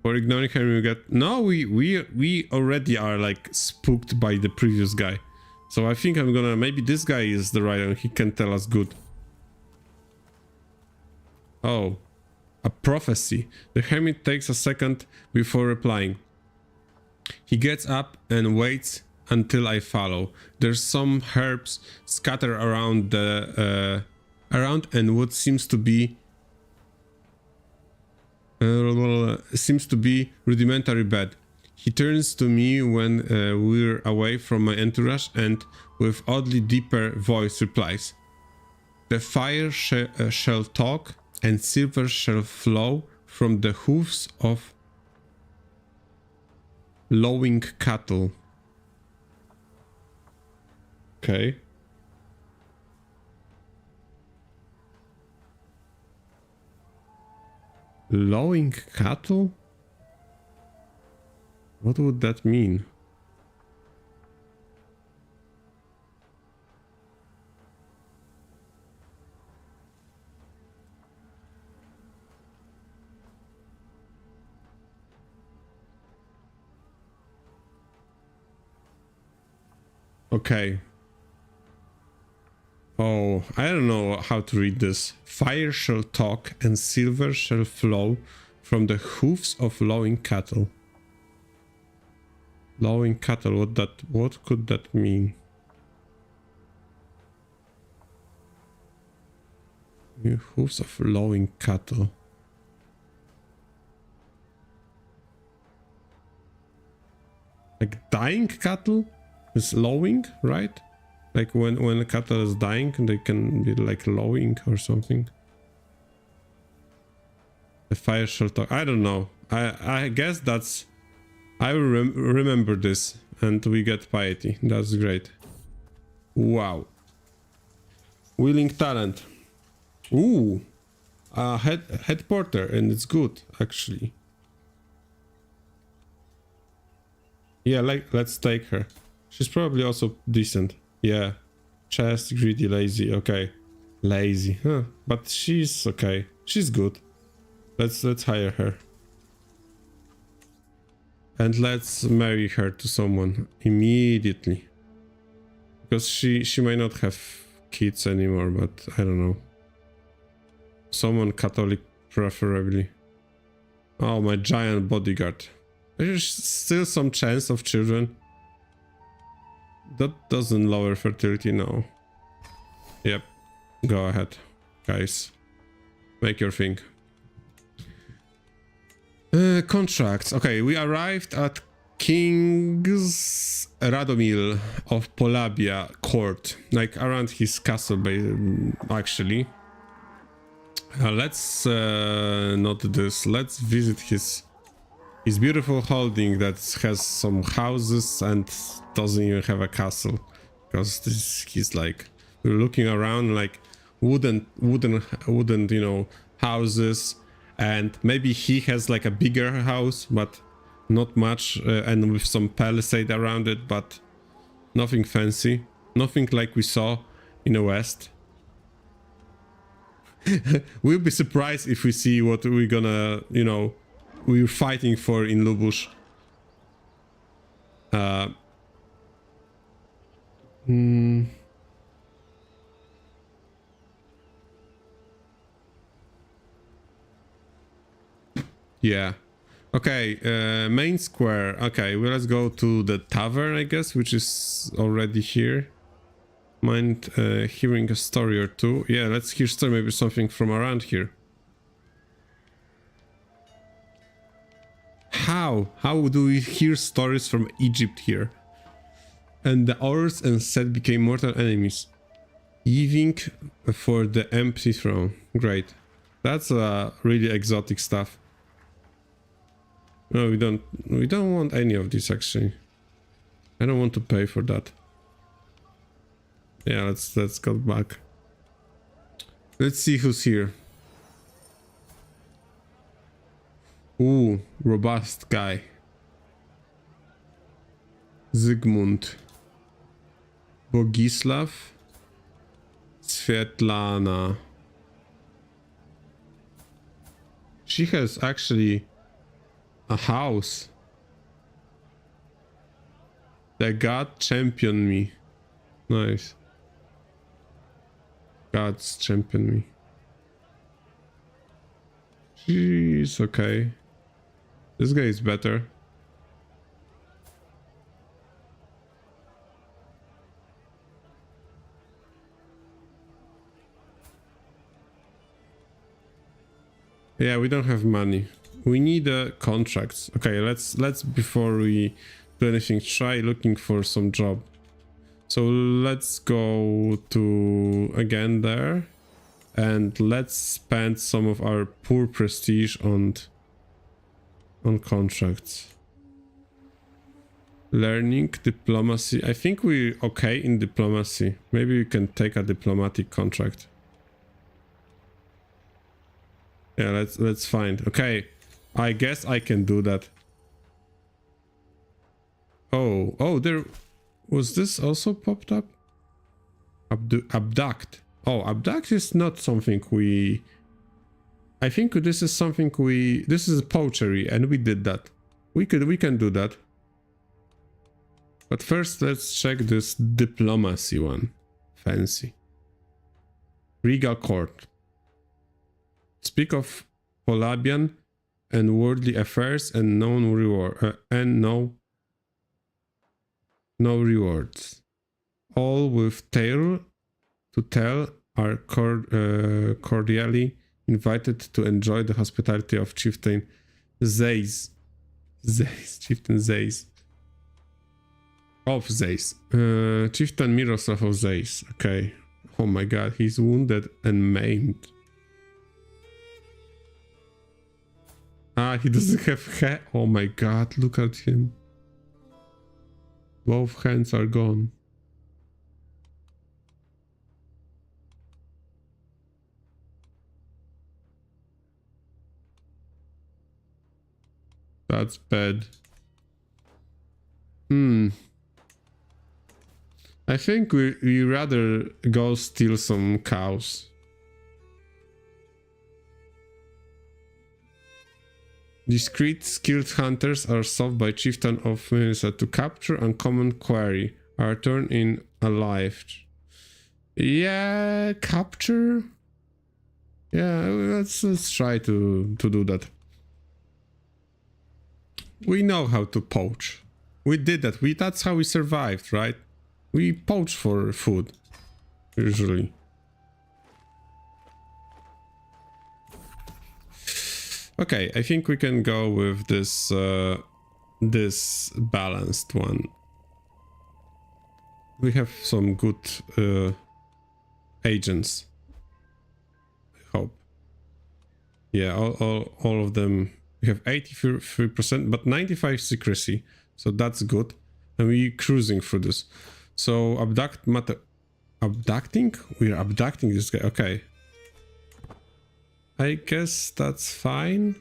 For ignoring him, we get... No, we already are like spooked by the previous guy. So I think I'm gonna... Maybe this guy is the right one. He can tell us good. Oh. A prophecy. The hermit takes a second before replying. He gets up and waits until I follow. There's some herbs scattered around the... and what seems to be rudimentary bed. He turns to me when we're away from my entourage and with oddly deeper voice replies, "The fire shall talk and silver shall flow from the hoofs of lowing cattle." Okay. Lowing cattle? What would that mean? Okay. Oh, I don't know how to read this. Fire shall talk and silver shall flow from the hoofs of lowing cattle. Lowing cattle, what could that mean? Hoofs of lowing cattle. Like dying cattle is lowing, right? Like when a cattle is dying, they can be like lowing or something. The fire shall talk. I don't know. I guess that's... I will remember this, and we get piety. That's great. Wow. Willing talent. Ooh. Head porter, and it's good, actually. Yeah, let's take her. She's probably also decent. Yeah. Chest, greedy, lazy. Okay. Lazy. Huh. But she's okay. She's good. Let's hire her. And let's marry her to someone immediately. Because she might not have kids anymore, but I don't know. Someone Catholic preferably. Oh, my giant bodyguard. There's still some chance of children. That doesn't lower fertility, no. Yep. Go ahead, guys. Make your thing. Contracts. Okay, we arrived at King's Radomil of Polabia court. Like around his castle, actually. Let's not do this. Let's visit his beautiful holding that has some houses and doesn't even have a castle, because he's like, we're looking around like wooden you know, houses, and maybe he has like a bigger house but not much, and with some palisade around it, but nothing fancy, nothing like we saw in the west. We'll be surprised if we see what we're gonna, you know, we're fighting for in Lubush. Yeah. Okay, main square. Okay, well, let's go to the tavern, I guess, which is already here. Mind hearing a story or two? Yeah, let's hear story, maybe something from around here. How do we hear stories from Egypt here? And the Horus and Set became mortal enemies, leaving for the empty throne. Great. That's really exotic stuff. No, we don't want any of this actually. I don't want to pay for that. Yeah, let's go back. Let's see who's here. Ooh, robust guy. Zygmunt. Bogislav. Svetlana. She has actually a house. The god championed me. Nice. Gods champion me. She's okay. This guy is better. Yeah, we don't have money. We need contracts. Okay, let's before we do anything, try looking for some job. So let's go to again there, and let's spend some of our poor prestige on contracts. Learning diplomacy. I think we're okay in diplomacy. Maybe we can take a diplomatic contract. Yeah, let's find. Okay, I guess I can do that. Oh, there was this also popped up. Abduct. Oh, abduct is not something we. I think this is something we. This is poachery, and we did that. We can do that. But first, let's check this diplomacy one. Fancy. Regal court. Speak of Polabian and worldly affairs and no reward no rewards. All with tale to tell are cordially invited to enjoy the hospitality of Chieftain Zeis. Chieftain Zeis. Of Zeis. Chieftain Miroslav of Zeis. Okay. Oh my god, he's wounded and maimed. Ah, he doesn't have hair. Oh my god, look at him. Both hands are gone. That's bad. I think we rather go steal some cows. Discreet, skilled hunters are solved by Chieftain of Minnesota to capture uncommon quarry. Are turned in alive. Yeah, capture. Yeah, let's try to do that. We know how to poach. We did that. That's how we survived, right? We poach for food, usually. Okay, I think we can go with this this balanced one. We have some good agents. I hope. Yeah, all of them. We have 83%, but 95 secrecy, so that's good. And we're cruising through this. So abducting? We're abducting this guy. Okay. I guess that's fine.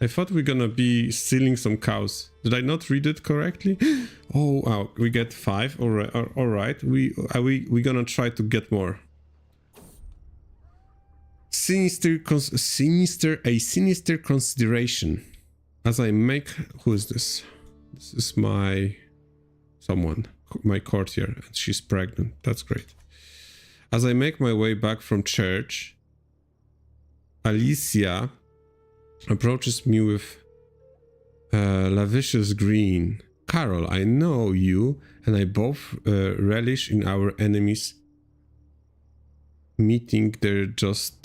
I thought we're gonna be stealing some cows. Did I not read it correctly? Oh, we get 5. All right. We're gonna try to get more. sinister consideration. As I make... Who is this? This is my... someone. My courtier. And she's pregnant. That's great. As I make my way back from church, Alicia approaches me with lavishious grin. Carol, I know you, and I both relish in our enemies meeting their deserts.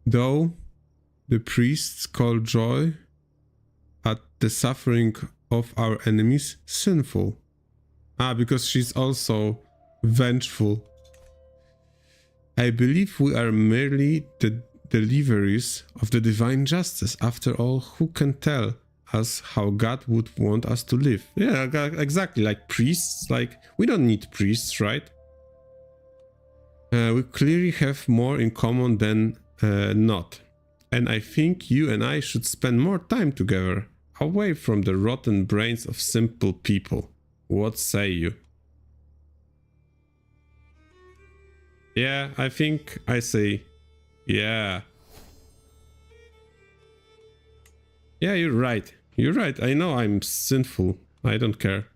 Though the priests call joy at the suffering of our enemies sinful. Because she's also vengeful. I believe we are merely the deliveries of the divine justice. After all, who can tell us how God would want us to live? Yeah, exactly. Like priests. Like, we don't need priests, right? We clearly have more in common than not. And I think you and I should spend more time together, away from the rotten brains of simple people. What say you? Yeah, I think I say, yeah. Yeah, you're right. You're right. I know I'm sinful. I don't care.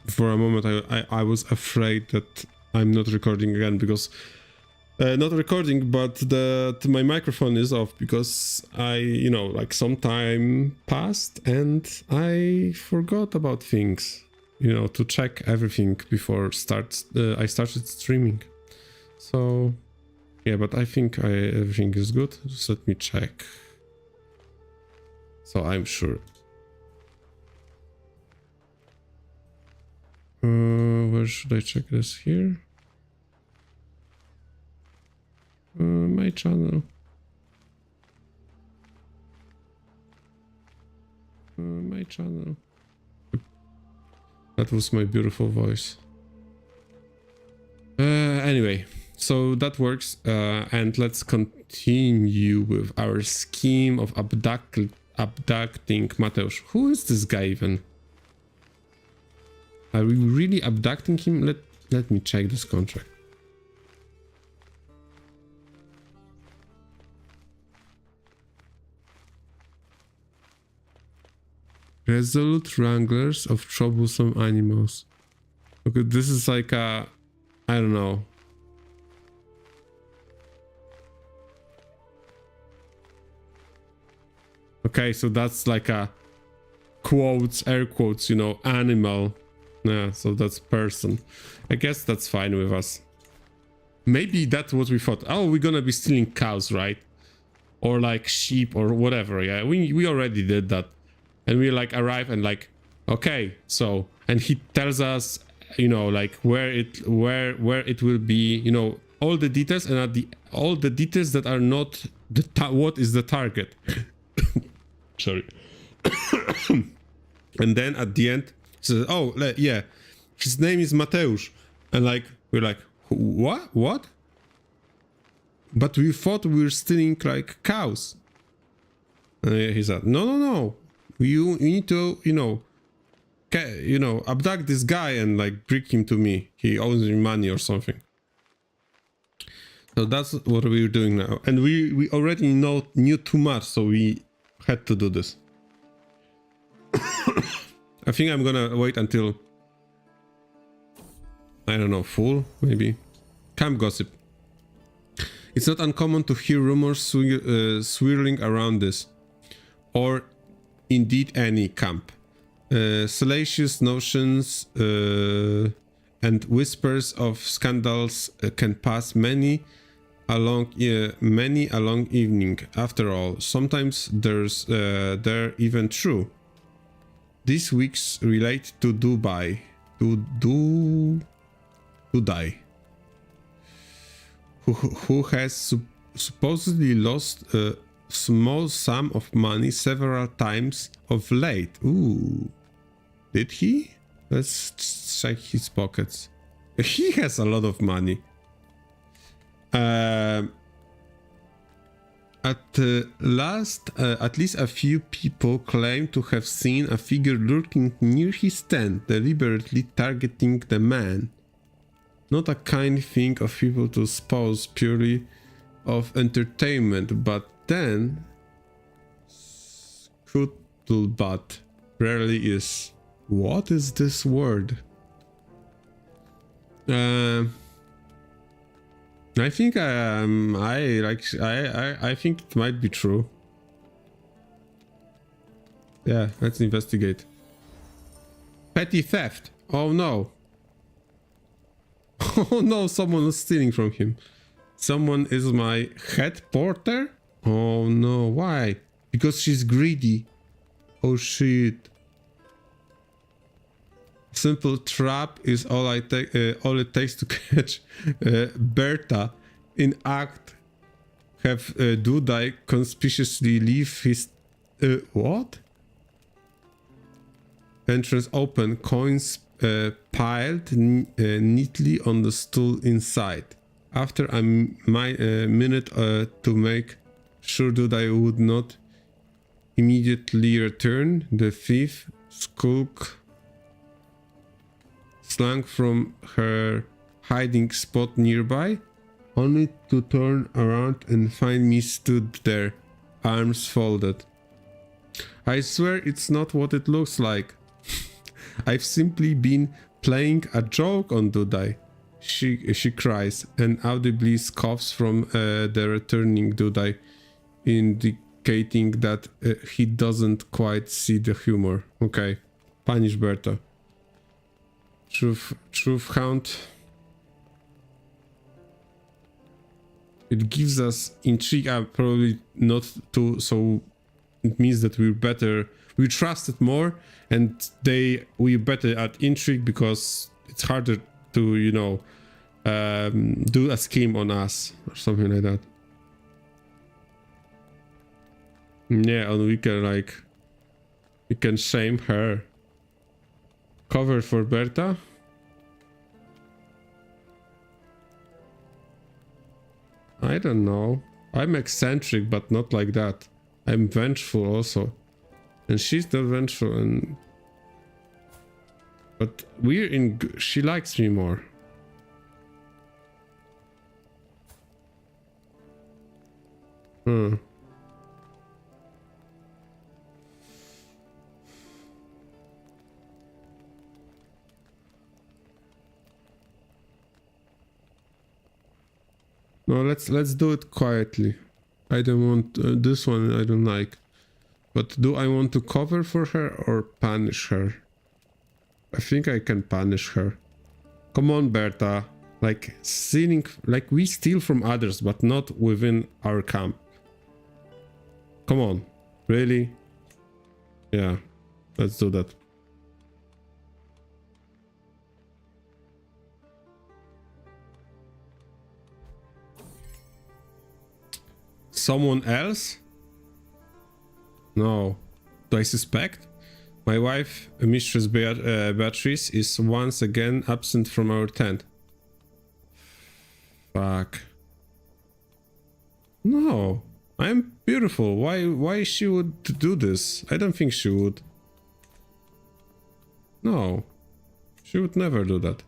For a moment I was afraid that I'm not recording again, because not recording, but that my microphone is off, because like some time passed and I forgot about things, to check everything before I started streaming. So yeah, but I think everything is good. Just let me check, so I'm sure. Where should I check this? Here? My channel. My channel. That was my beautiful voice. Anyway, so that works. And let's continue with our scheme of abducting Mateusz. Who is this guy even? Are we really abducting him? Let me check this contract. Resolute wranglers of troublesome animals. Okay, this is like a... I don't know. Okay, so that's like a quotes, air quotes, animal. Yeah, so that's person. I guess that's fine with us. Maybe that's what we thought. Oh, we're gonna be stealing cows, right? Or like sheep or whatever. Yeah, we already did that. And we like arrive and like, okay, so, and he tells us, like where it will be, all the details, and all the details that are not what is the target. Sorry. And then at the end, says, oh yeah, his name is Mateusz, and like we're like, what? But we thought we were stealing like cows. And he said, no, you need to abduct this guy and like bring him to me. He owes me money or something. So that's what we're doing now, and we already knew too much, so we had to do this. I think I'm gonna wait until, I don't know, full, maybe. Camp gossip. It's not uncommon to hear rumors swirling around this, or indeed any camp. Salacious notions and whispers of scandals can pass many a long evening. After all, sometimes they're even true. These weeks relate to Dubai. Dudai, who has supposedly lost a small sum of money several times of late. Ooh, did he? Let's check his pockets. He has a lot of money. At least a few people claim to have seen a figure lurking near his tent, deliberately targeting the man. Not a kind thing of people to spouse purely of entertainment, but then scuttlebutt rarely is. What is this word? I think I think it might be true. Yeah, let's investigate. Petty theft. Oh no. Oh no, someone is stealing from him. Someone is my head porter? Oh no, why? Because she's greedy. Oh shit. Simple trap is all it takes to catch Berta in act. Have Dudai conspicuously leave his what? Entrance open, coins piled neatly on the stool inside. After a minute to make sure Dudai would not immediately return, the thief slunk from her hiding spot nearby, only to turn around and find me stood there, arms folded. I swear it's not what it looks like. I've simply been playing a joke on Dudai. She cries and audibly scoffs from the returning Dudai, indicating that he doesn't quite see the humor. Okay, punish Berta. Truth Hound. It gives us intrigue, probably not too, so it means that we trust it more, and we're better at intrigue because it's harder to, you know, do a scheme on us or something like that. Yeah, and we can shame her. Cover for Berta. I don't know. I'm eccentric, but not like that. I'm vengeful also. And she's not vengeful, but she likes me more. No, let's do it quietly. I don't want this one. I don't like. But do I want to cover for her or punish her? I think I can punish her. Come on, Berta. Like stealing, like we steal from others, but not within our camp. Come on, really? Yeah, let's do that. Someone else? No. Do I suspect? My wife, Mistress Beatrice, is once again absent from our tent. Fuck. No. I'm beautiful. Why she would do this? I don't think she would. No. She would never do that.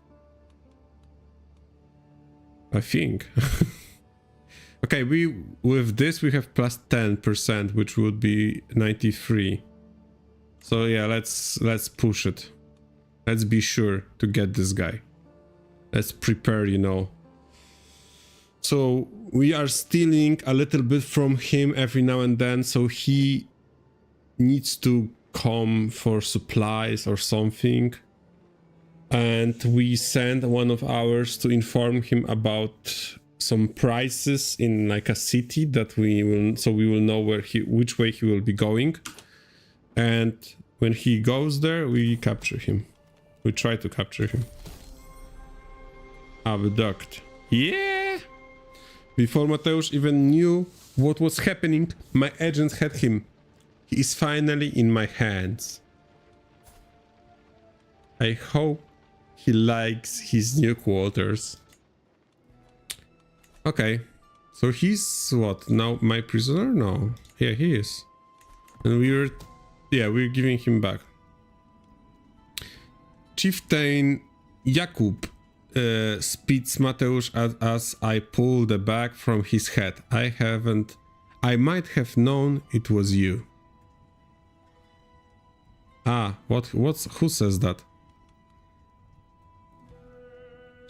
I think. Okay, with this we have plus 10%, which would be 93. So yeah, let's push it. Let's be sure to get this guy. Let's prepare, you know. So we are stealing a little bit from him every now and then, so he needs to come for supplies or something. And we send one of ours to inform him about some prices in like a city that we will know which way he will be going. And when he goes there, we capture him. We try to capture him. Abduct. Yeah! Before Mateusz even knew what was happening, my agent had him. He is finally in my hands. I hope he likes his new quarters. Okay. So he's what? Now my prisoner? No. Yeah, he is. And we're giving him back. Chieftain Jakub spits Mateusz as I pull the bag from his head. I might have known it was you. Ah, who says that?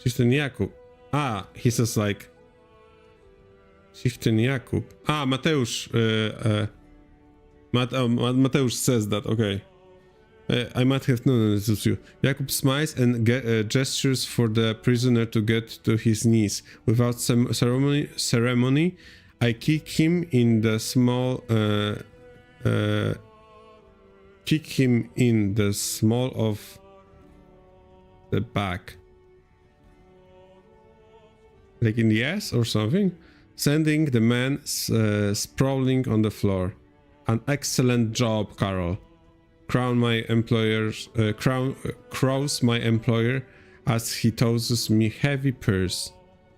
Chieftain Jakub. Ah, he says like Chieftain Jakub. Ah, Mateusz. Mateusz says that. Okay. I might have known it was you. Jakub smiles and gestures for the prisoner to get to his knees. Without ceremony, I kick him in the small of the back. Like in the ass or something, sending the man sprawling on the floor. An excellent job, Carol. Crows my employer as he tosses me heavy purse,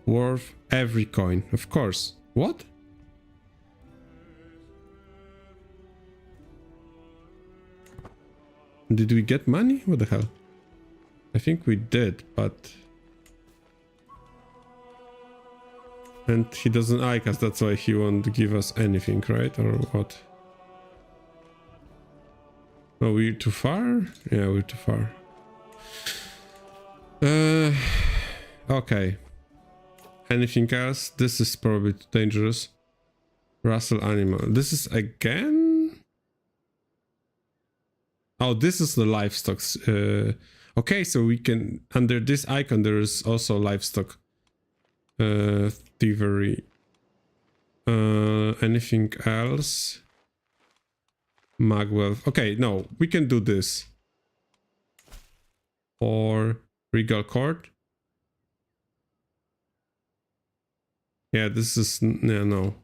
worth every coin. Of course. What? Did we get money? What the hell? I think we did, but... And he doesn't like us, that's why he won't give us anything, right? Or what? Oh, we're too far? Yeah, we're too far. Okay. Anything else? This is probably too dangerous. Russell animal. This is again? Oh, this is the livestock. Okay, so we can... Under this icon, there is also livestock. Thievery. Anything else? Magwell. Okay, no, we can do this. Or Regal Court. Yeah, this is... Yeah, no.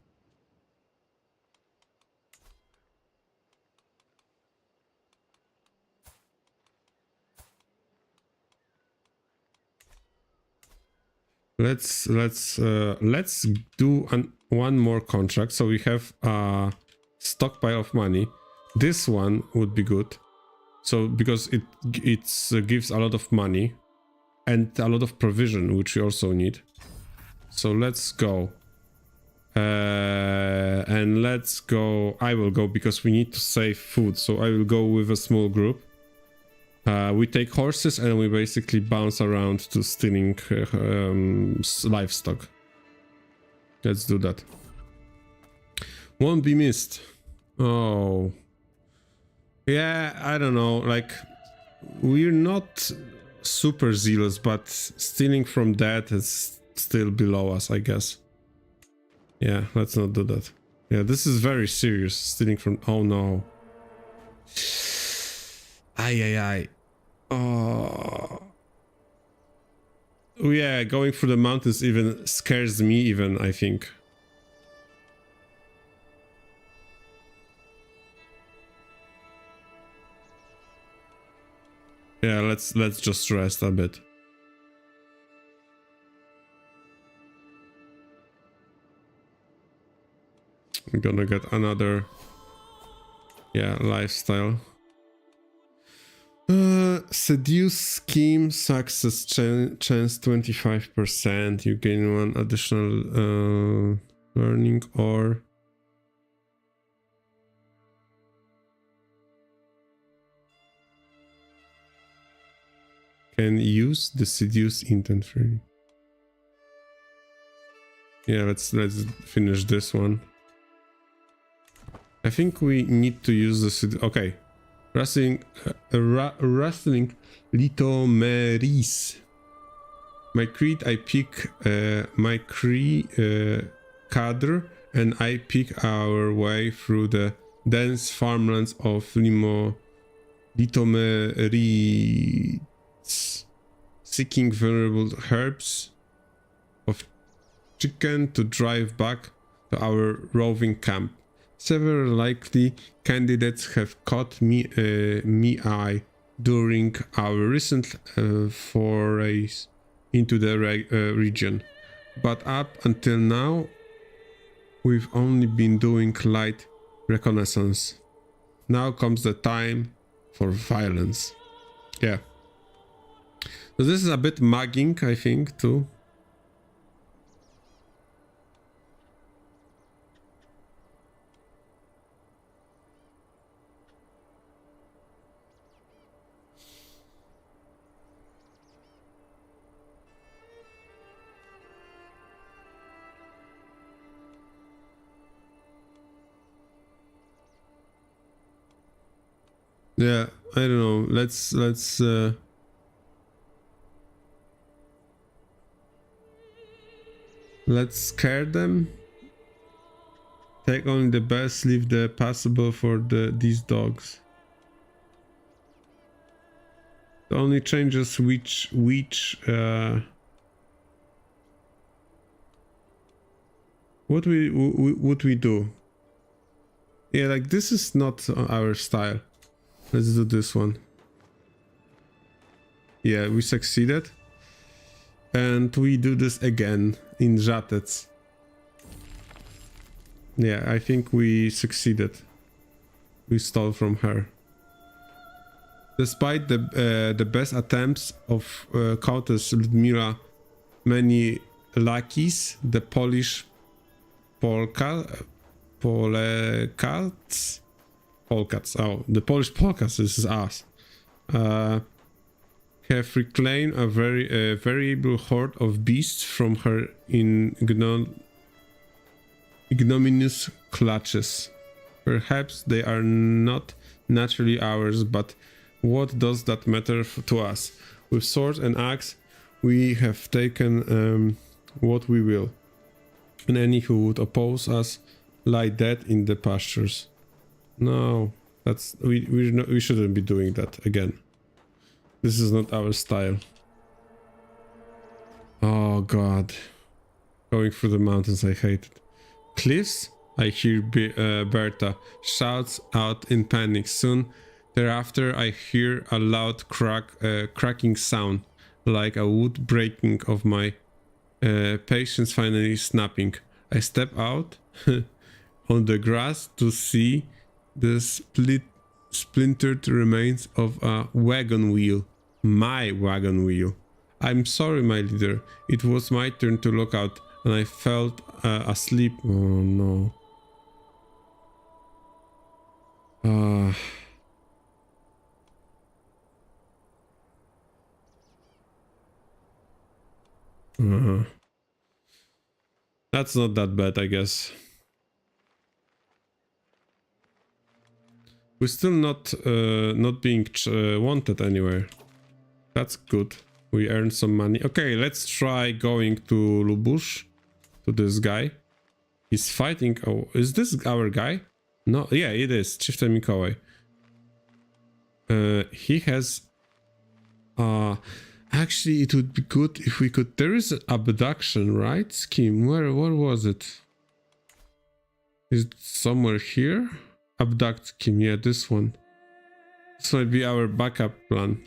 Let's do one more contract. So we have a stockpile of money. This one would be good. So because it gives a lot of money and a lot of provision, which we also need. So let's go. And let's go. I will go because we need to save food. So I will go with a small group. We take horses and we basically bounce around to stealing livestock. Let's do that. Won't be missed. Oh. Yeah, I don't know. Like, we're not super zealous, but stealing from that is still below us, I guess. Yeah, let's not do that. Yeah, this is very serious. Stealing from... Oh no. Ay. Oh. Yeah, going through the mountains even scares me even, I think. Yeah, let's just rest a bit. I'm gonna get another... Yeah, lifestyle. Seduce scheme success chance 25%. You gain one additional learning or can use the seduce intent free. Yeah, let's finish this one. I think we need to use the okay. Wrestling Litomeris. My creed, I pick my cadre, and I pick our way through the dense farmlands of Litomeris, seeking vulnerable herbs of chicken to drive back to our roving camp. Several likely candidates have caught me eye, during our recent forays into the region. But up until now, we've only been doing light reconnaissance. Now comes the time for violence. Yeah. So this is a bit mugging, I think, too. Yeah, I don't know. Let's scare them. Take only the best, leave the passable for these dogs. The only changes which what we do? Yeah, like this is not our style. Let's do this one. Yeah, we succeeded. And we do this again in Żatec. Yeah, I think we succeeded. We stole from her. Despite the best attempts of Countess Ludmila, many lackeys, the Polish Polkats, oh, the Polish Polkats, this is us, have reclaimed a very variable horde of beasts from her ignominious clutches. Perhaps they are not naturally ours, but what does that matter to us? With sword and axe, we have taken what we will, and any who would oppose us lie dead in the pastures. No, that's we shouldn't be doing that again. This is not our style. Oh god, going through the mountains, I hate it. Cliffs? I hear Berta shouts out in panic. Soon thereafter, I hear a loud cracking sound, like a wood breaking of my patience finally snapping. I step out on the grass to see the splintered remains of a wagon wheel. My wagon wheel. I'm sorry, my leader. It was my turn to look out, and I felt asleep. Oh no. That's not that bad, I guess. We're still not being wanted anywhere. That's good. We earned some money. Okay, let's try going to Lubusz, to this guy. He's fighting. Oh, is this our guy? No, yeah, it is. Chieftain Mikołaj. He has... actually, it would be good if we could... There is an abduction, right? Scheme. Where was it? Is it somewhere here? Abduct scheme. Yeah, this one. This might be our backup plan.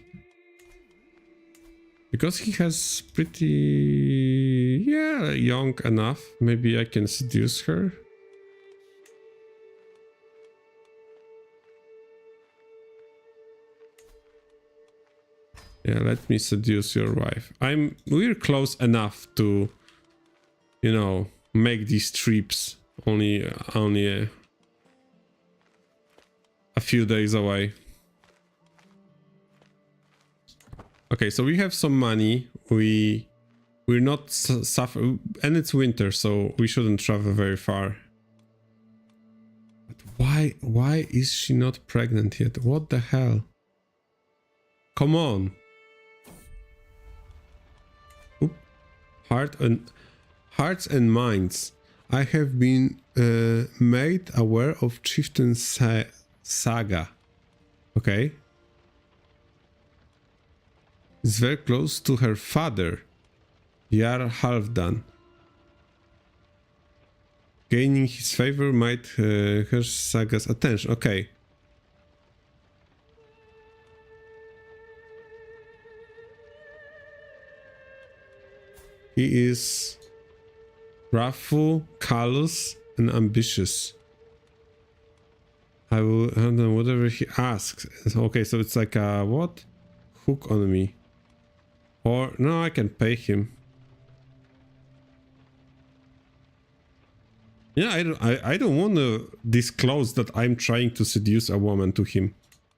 Because he has pretty... yeah, young enough. Maybe I can seduce her. Yeah, let me seduce your wife. We're close enough to, you know, make these trips. Only a few days away. Okay, so we have some money. We're not suffer, and it's winter, so we shouldn't travel very far. But why is she not pregnant yet? What the hell? Come on. Oop. Hearts and minds. I have been made aware of Chieftain Saga. Okay. Is very close to her father, Jarl Halfdan. Gaining his favor might catch Saga's attention. Okay. He is wrathful, callous, and ambitious. I will handle whatever he asks. Okay, so it's like a what? Hook on me. Or no, I can pay him. Yeah, I don't want to disclose that I'm trying to seduce a woman to him.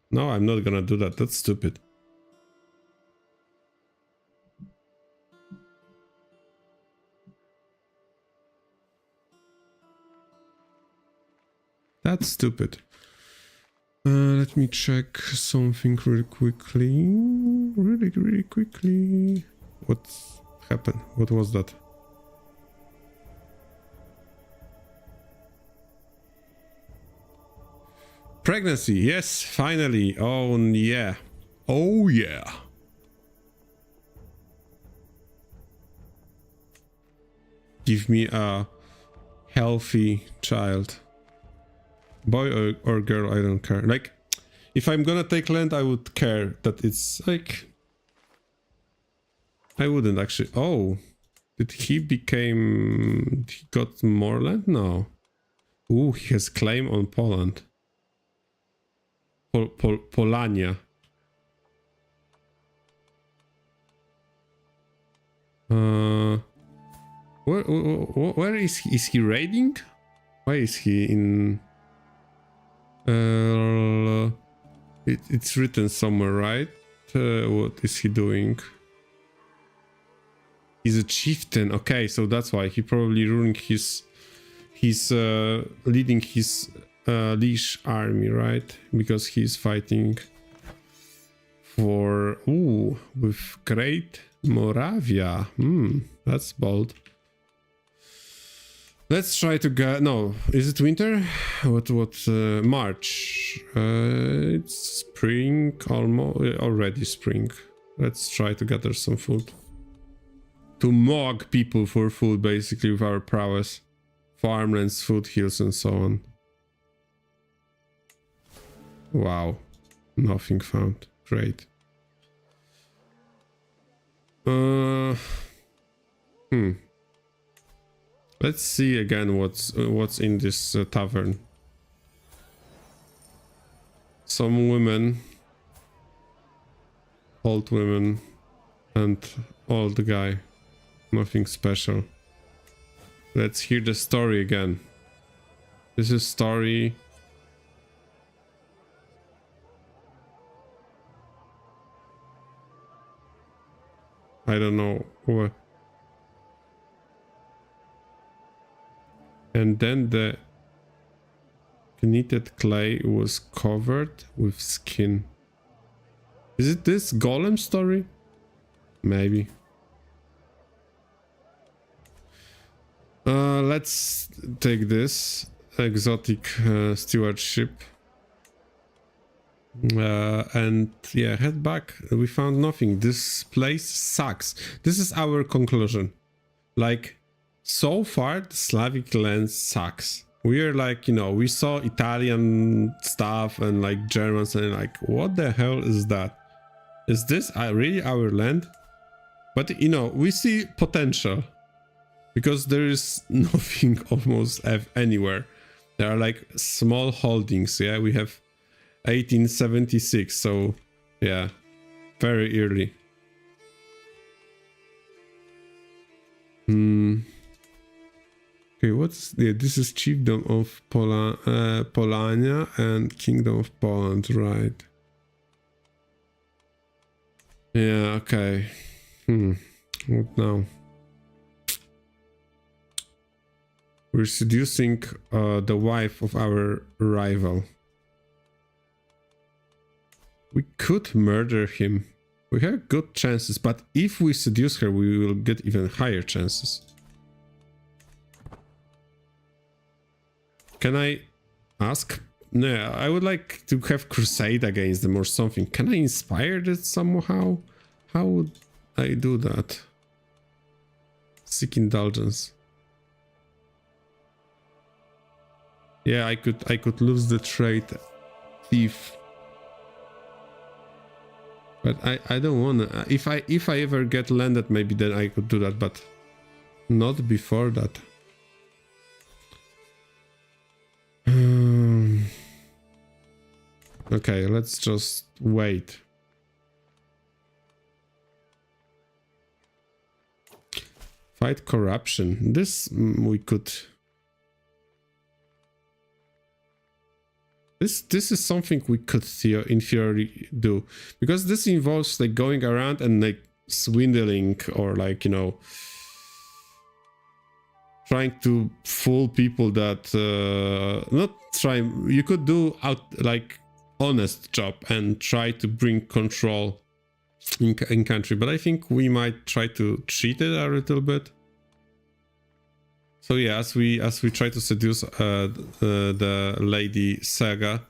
No, I'm not gonna do that. That's stupid. That's stupid. Let me check something really quickly. Really quickly. What happened? What was that? Pregnancy. Yes, finally. Oh, yeah. Oh, yeah. Give me a healthy child. Boy or girl, I don't care. Like, if I'm gonna take land, I would care that it's like... I wouldn't actually... Oh, did he became... He got more land? No. Ooh, he has claim on Poland. Polania. Where is he? Is he raiding? Why is he in... it's written somewhere, right? What is he doing? He's a chieftain. Okay, so that's why he probably ruined his leading his leash army, right? Because he's fighting for with Great Moravia. That's bold. Let's try to get... No, is it winter? What March? It's spring, already spring. Let's try to gather some food. To mog people for food, basically, with our prowess. Farmlands, food hills, and so on. Wow. Nothing found. Great. Let's see again what's in this tavern. Some women, old women, and old guy. Nothing special. Let's hear the story again. This is story. I don't know what. And then the knitted clay was covered with skin. Is it this golem story? Maybe. Let's take this exotic stewardship. And yeah, head back. We found nothing. This place sucks. This is our conclusion. Like, so far, the Slavic land sucks. We are like, you know, we saw Italian stuff and like Germans and like, what the hell is that? Is this really our land? But, you know, we see potential. Because there is nothing almost anywhere. There are like small holdings, yeah? We have 1876, so yeah, very early. Okay, what's... Yeah, this is Chiefdom of Polania and Kingdom of Poland, right? Yeah, okay. What now? We're seducing the wife of our rival. We could murder him. We have good chances, but if we seduce her, we will get even higher chances. Can I ask? No, I would like to have crusade against them or something. Can I inspire that somehow? How would I do that? Seek indulgence. Yeah, I could lose the trait thief. But I don't wanna. If I ever get landed, maybe then I could do that, but Not before that. Okay, let's just wait. Fight corruption. This we could. This is something we could in theory do, because this involves like going around and like swindling or like, you know, trying to fool people that not trying. You could do out like honest job and try to bring control in country, but I think we might try to cheat it a little bit. So yeah, as we try to seduce the lady Saga,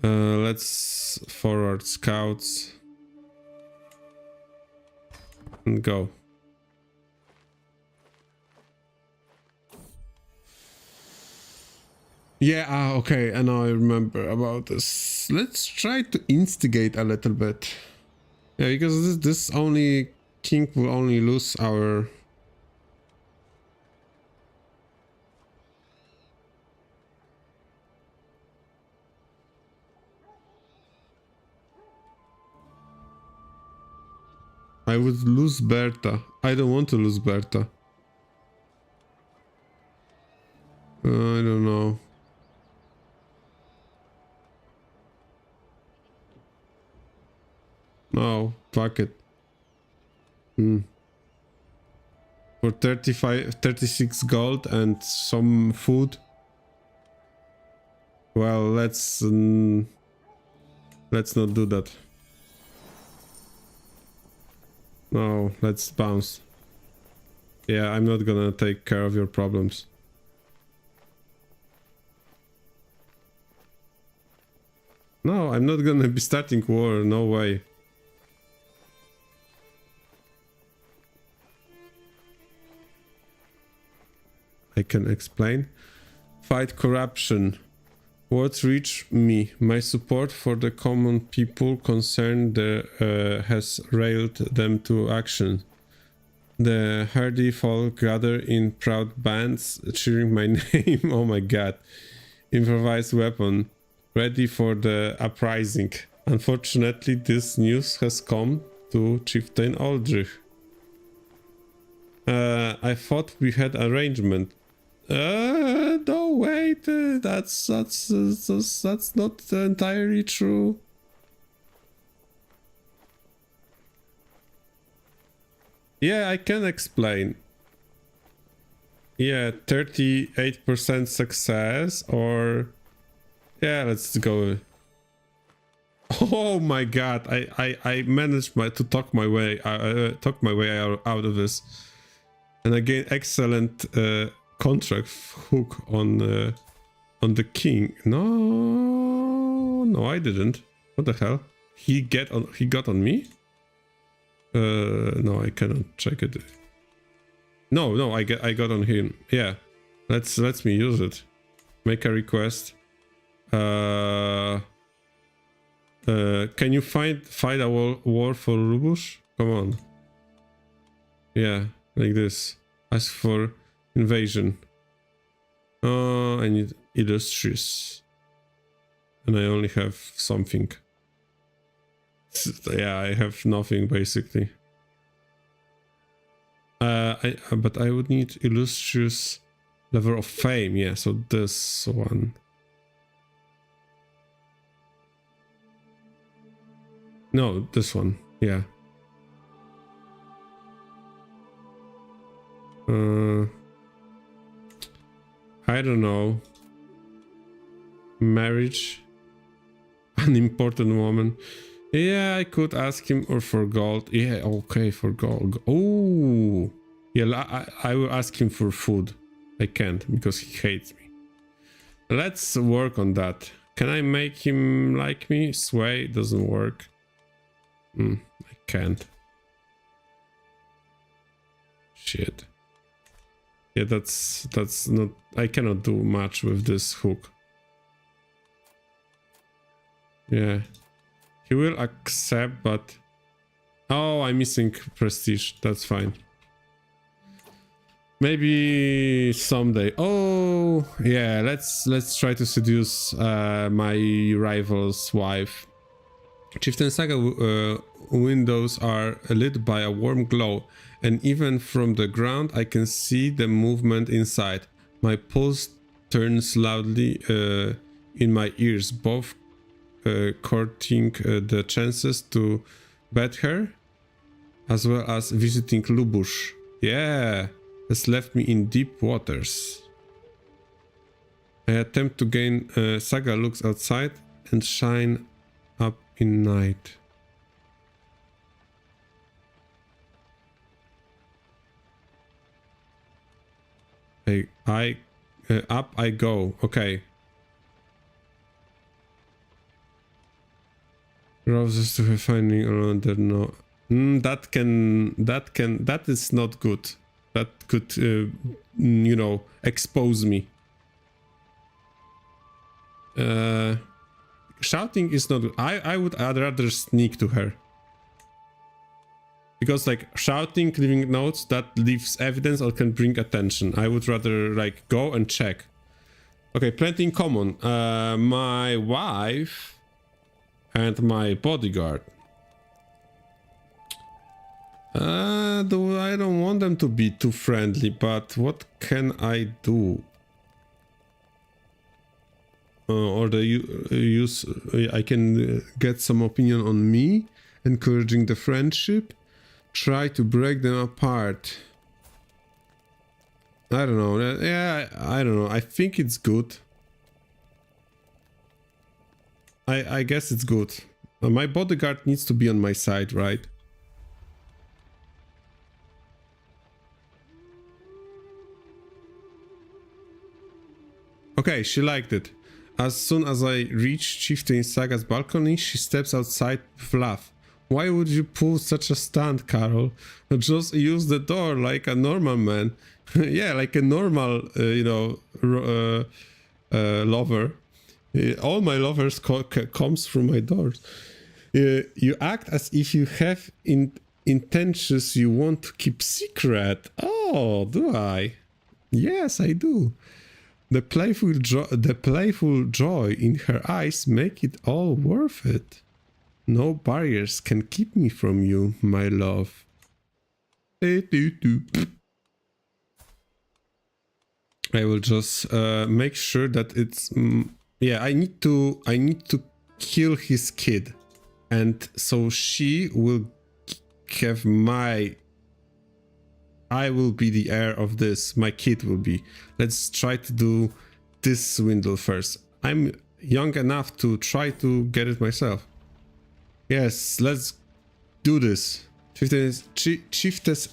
let's forward scouts and go. Yeah, okay, and now I remember about this. Let's try to instigate a little bit. Yeah, because this only king will only lose our... I would lose Berta. I don't want to lose Berta. I don't know. No, fuck it. For 36 gold and some food. Well, let's not do that. No, let's bounce. Yeah, I'm not gonna take care of your problems. No, I'm not gonna be starting war, no way. I can explain. Fight corruption. Words reach me. My support for the common people concerned has railed them to action. The hardy folk gather in proud bands, cheering my name. Oh my god. Improvised weapon. Ready for the uprising. Unfortunately, this news has come to Chieftain Aldrich. I thought we had arrangement. No, wait, that's not entirely true. Yeah, I can explain. Yeah, 38% success, or yeah, let's go. Oh my god, I managed to talk my way out of this, and again, excellent contract hook on the king. No, I didn't. What the hell? He got on me? No, I cannot check it. No, I got on him. Yeah, let's me use it. Make a request. Can you fight a war for Rubush? Come on. Yeah, like this. Ask for invasion. Oh, I need illustrious, and I only have something. Yeah, I have nothing basically. But I would need illustrious level of fame. Yeah, so this one. No, this one. Yeah. I don't know. Marriage. An important woman. Yeah, I could ask him or for gold. Yeah, okay, for gold. Oh, yeah, I will ask him for food. I can't because he hates me. Let's work on that. Can I make him like me? Sway doesn't work. I can't. Shit. Yeah, that's not... I cannot do much with this hook. Yeah. He will accept, but... Oh, I'm missing prestige. That's fine. Maybe someday. Oh, yeah, let's try to seduce my rival's wife. Chieftain Saga windows are lit by a warm glow, and even from the ground I can see the movement inside. My pulse turns loudly in my ears, both courting the chances to bet her, as well as visiting Lubush. Yeah, has left me in deep waters. I attempt to gain. Saga looks outside and shine up in night. Up I go. Okay. Roses to have finding around there. No. That is not good. That could, you know, expose me. Shouting is not good. I would rather sneak to her. Because, like, shouting, leaving notes, that leaves evidence or can bring attention. I would rather, like, go and check. Okay, plenty in common. My wife and my bodyguard. I don't want them to be too friendly, but what can I do? Or I can get some opinion on me, encouraging the friendship. Try to break them apart. I don't know. Yeah, I don't know. I think it's good. I guess it's good. My bodyguard needs to be on my side, right? Okay, she liked it. As soon as I reach Chieftain Saga's balcony, she steps outside with a laugh. Why would you pull such a stunt, Carol? Just use the door like a normal man. Yeah, like a normal, you know, lover. All my lovers comes through my doors. You act as if you have intentions you want to keep secret. Oh, do I? Yes, I do. The playful joy in her eyes make it all worth it. No barriers can keep me from you, my love. I will just make sure that it's yeah, I need to kill his kid, and so she will have I will be the heir of this. My kid will be. Let's try to do this swindle first. I'm young enough to try to get it myself. Yes, let's do this. Chiefess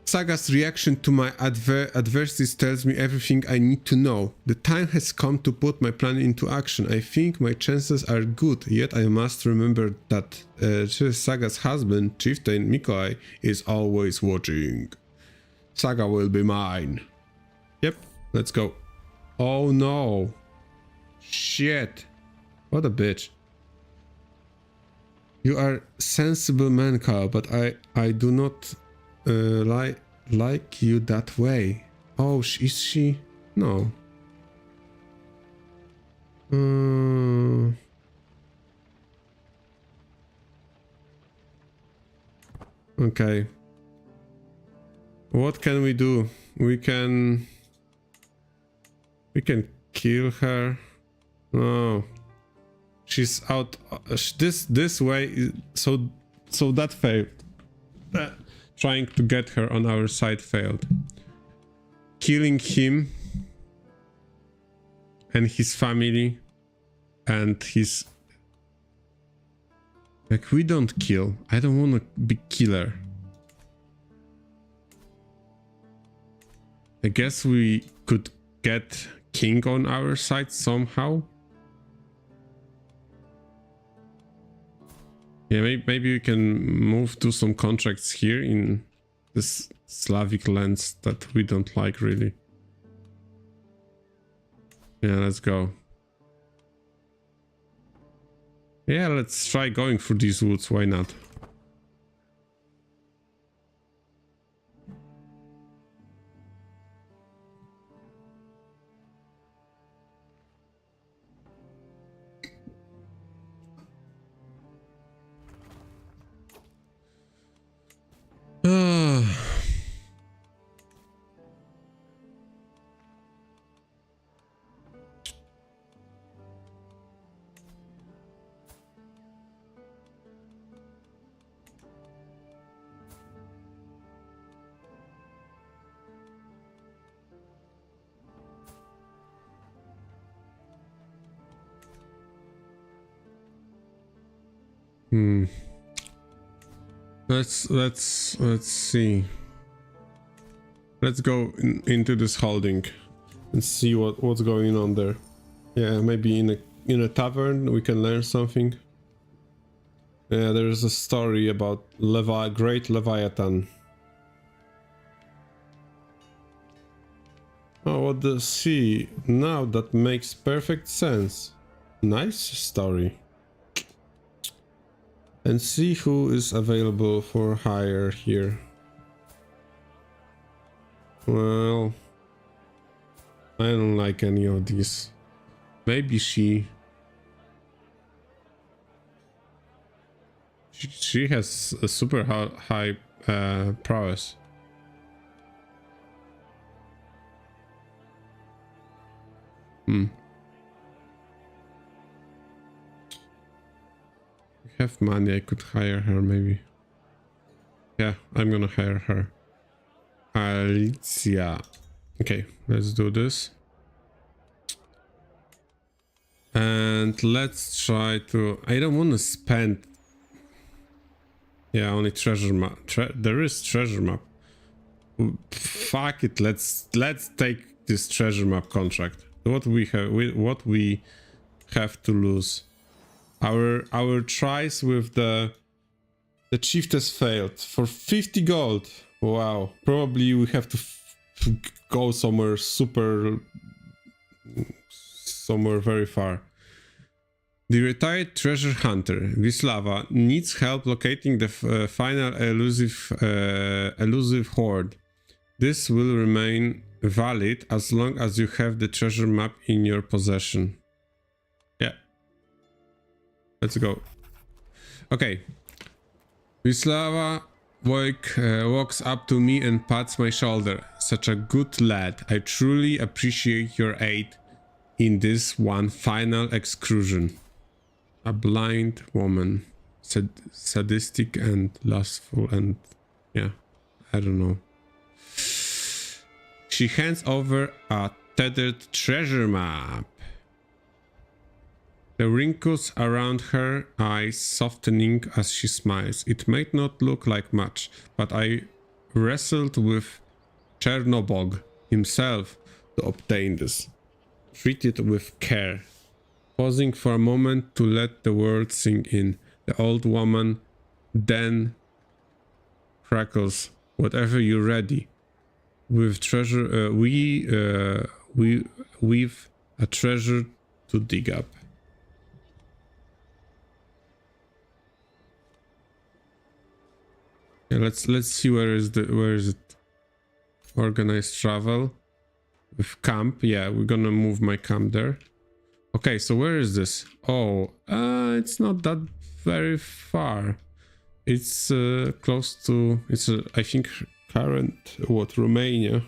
Saga's reaction to my adversities tells me everything I need to know. The time has come to put my plan into action. I think my chances are good, yet I must remember that Saga's husband, Chieftain Mikolai, is always watching. Saga will be mine. Yep, let's go. Oh no. Shit. What a bitch. You are sensible man, Carl, but I do not like you that way. Oh, is she? No. Okay. What can we do? We can kill her. No. She's out. This way. So that failed. Trying to get her on our side failed. Killing him and his family and his... Like, we don't kill. I don't want to be killer. I guess we could get King on our side somehow. Yeah, maybe we can do some contracts here in this Slavic lands that we don't like really. Yeah, let's go. Yeah, let's try going through these woods, why not? Let's see. Let's go into this holding and see what's going on there. Yeah, maybe in a tavern we can learn something. Yeah, there's a story about Great Leviathan. Oh, what the sea? Now that makes perfect sense. Nice story. And see who is available for hire here. Well, I don't like any of these. Maybe she has a super high prowess. Have money, I could hire her maybe. Yeah, I'm gonna hire her. Alicia. Okay, let's do this. And let's try to... I don't want to spend... Yeah, only treasure map. There is treasure map. Fuck it, let's take this treasure map contract. What we have to lose. Our tries with the chiefess failed for 50 gold. Wow, probably we have to go somewhere very far. The retired treasure hunter Wisława needs help locating the final elusive hoard. This will remain valid as long as you have the treasure map in your possession. Yeah. Let's go. Okay. Wisława walks up to me and pats my shoulder. Such a good lad. I truly appreciate your aid in this one final excursion. A blind woman. Sadistic and lustful and... yeah, I don't know. She hands over a tethered treasure map. The wrinkles around her eyes softening as she smiles. It might not look like much, but I wrestled with Chernobog himself to obtain this. Treat it with care. Pausing for a moment to let the words sink in. The old woman then crackles. Whatever you're ready. With treasure, we've a treasure to dig up. Yeah, let's see where is it? Organized travel with camp. Yeah, we're gonna move my camp there. Okay, so where is this? Oh, it's not that very far. It's close to. It's I think current Romania.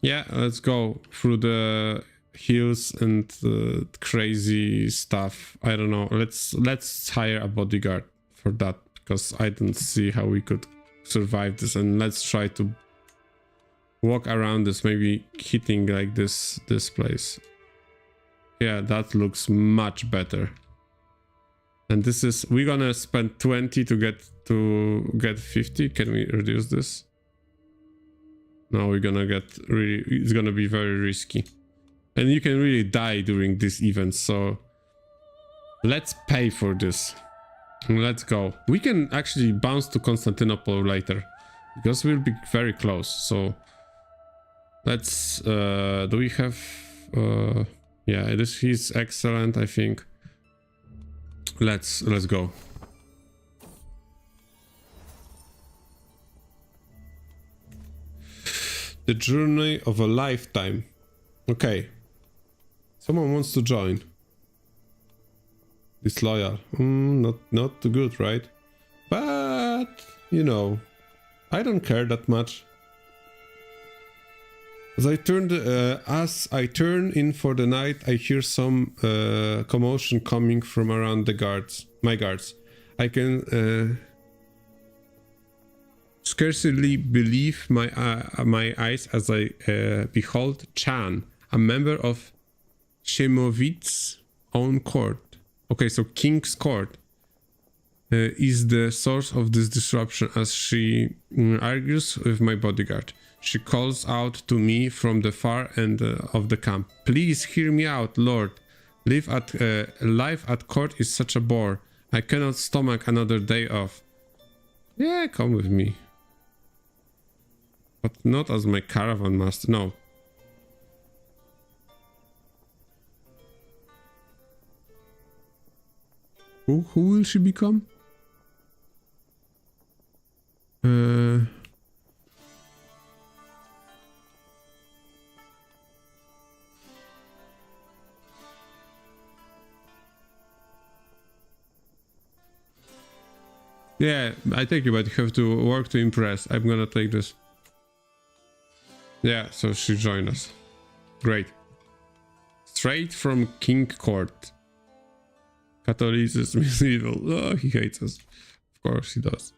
Yeah, let's go through the hills and crazy stuff. I don't know. Let's hire a bodyguard for that because I don't see how we could survive this. And let's try to walk around this, maybe hitting like this place. Yeah, that looks much better. And this is, we're gonna spend 20 to get 50. Can we reduce this? Now we're gonna get really, it's gonna be very risky. And you can really die during this event, so let's pay for this. Let's go. We can actually bounce to Constantinople later, because we'll be very close, so let's, do we have, yeah, he's excellent, I think. Let's go. The journey of a lifetime. Okay. Someone wants to join. Disloyal. Not too good, right? But, you know, I don't care that much. As I turn in for the night, I hear some commotion coming from around the guards. My guards. I can scarcely believe my eyes as I behold Chan, a member of Shemovit's own court. Okay, so King's court is the source of this disruption, as she argues with my bodyguard. She calls out to me from the far end of the camp. Please hear me out, Lord. Life at court is such a bore. I cannot stomach another day off. Yeah, come with me. But not as my caravan master, no. Who will she become? Yeah, I take you, but you have to work to impress. I'm gonna take this. Yeah, so she joined us. Great. Straight from King Court. Catholicism is evil. Oh, he hates us. Of course he does.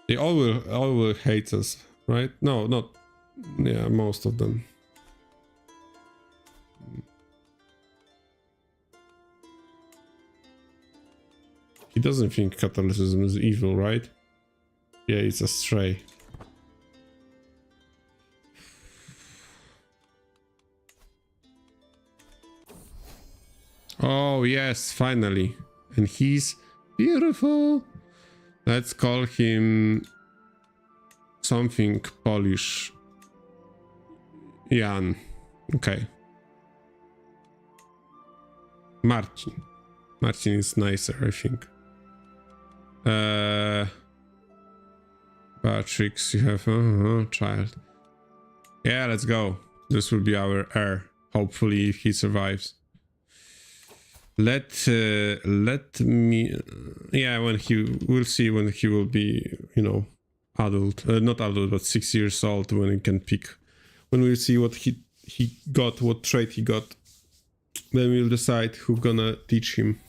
They all will hate us, right? No, not... Yeah, most of them. He doesn't think Catholicism is evil, right? Yeah, it's a stray. Oh, yes, finally. And he's beautiful. Let's call him something Polish. Jan. Okay. Marcin. Marcin is nicer, I think. Beatrix, you have a child. Yeah, let's go. This will be our heir. Hopefully, if he survives. Let me. Yeah, we'll see when he will be, you know, adult. Not adult, but 6 years old, when he can pick. When we'll see what he got, what trait he got. Then we'll decide who's gonna teach him.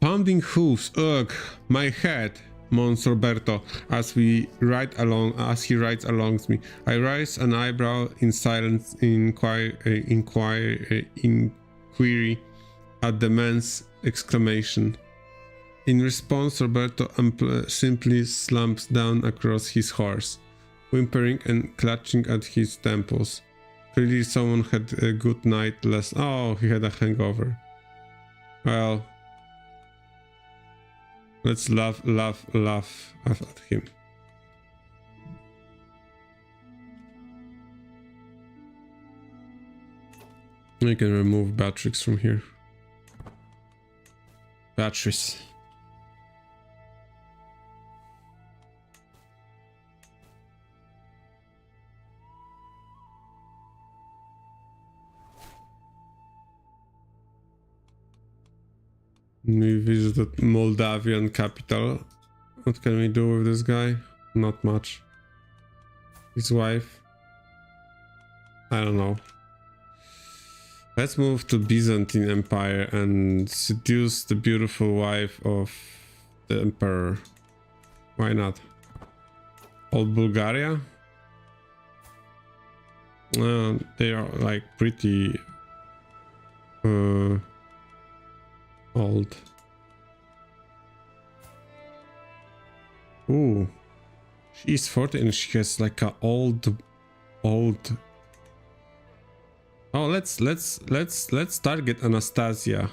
Pounding hooves, ugh, my head, moans Roberto as he rides along me. I raise an eyebrow in silent inquiry at the man's exclamation. In response, Roberto simply slumps down across his horse, whimpering and clutching at his temples. Clearly someone had a good night last... Oh, he had a hangover. Well... Let's laugh at him. I can remove Beatrix from here. Beatrice. We visited Moldavian capital. What can we do with this guy? Not much. His wife? I don't know. Let's move to Byzantine Empire and seduce the beautiful wife of the emperor. Why not? Old Bulgaria? They are like pretty old. Ooh, She's 40 and she has like a old. Oh, let's target Anastasia.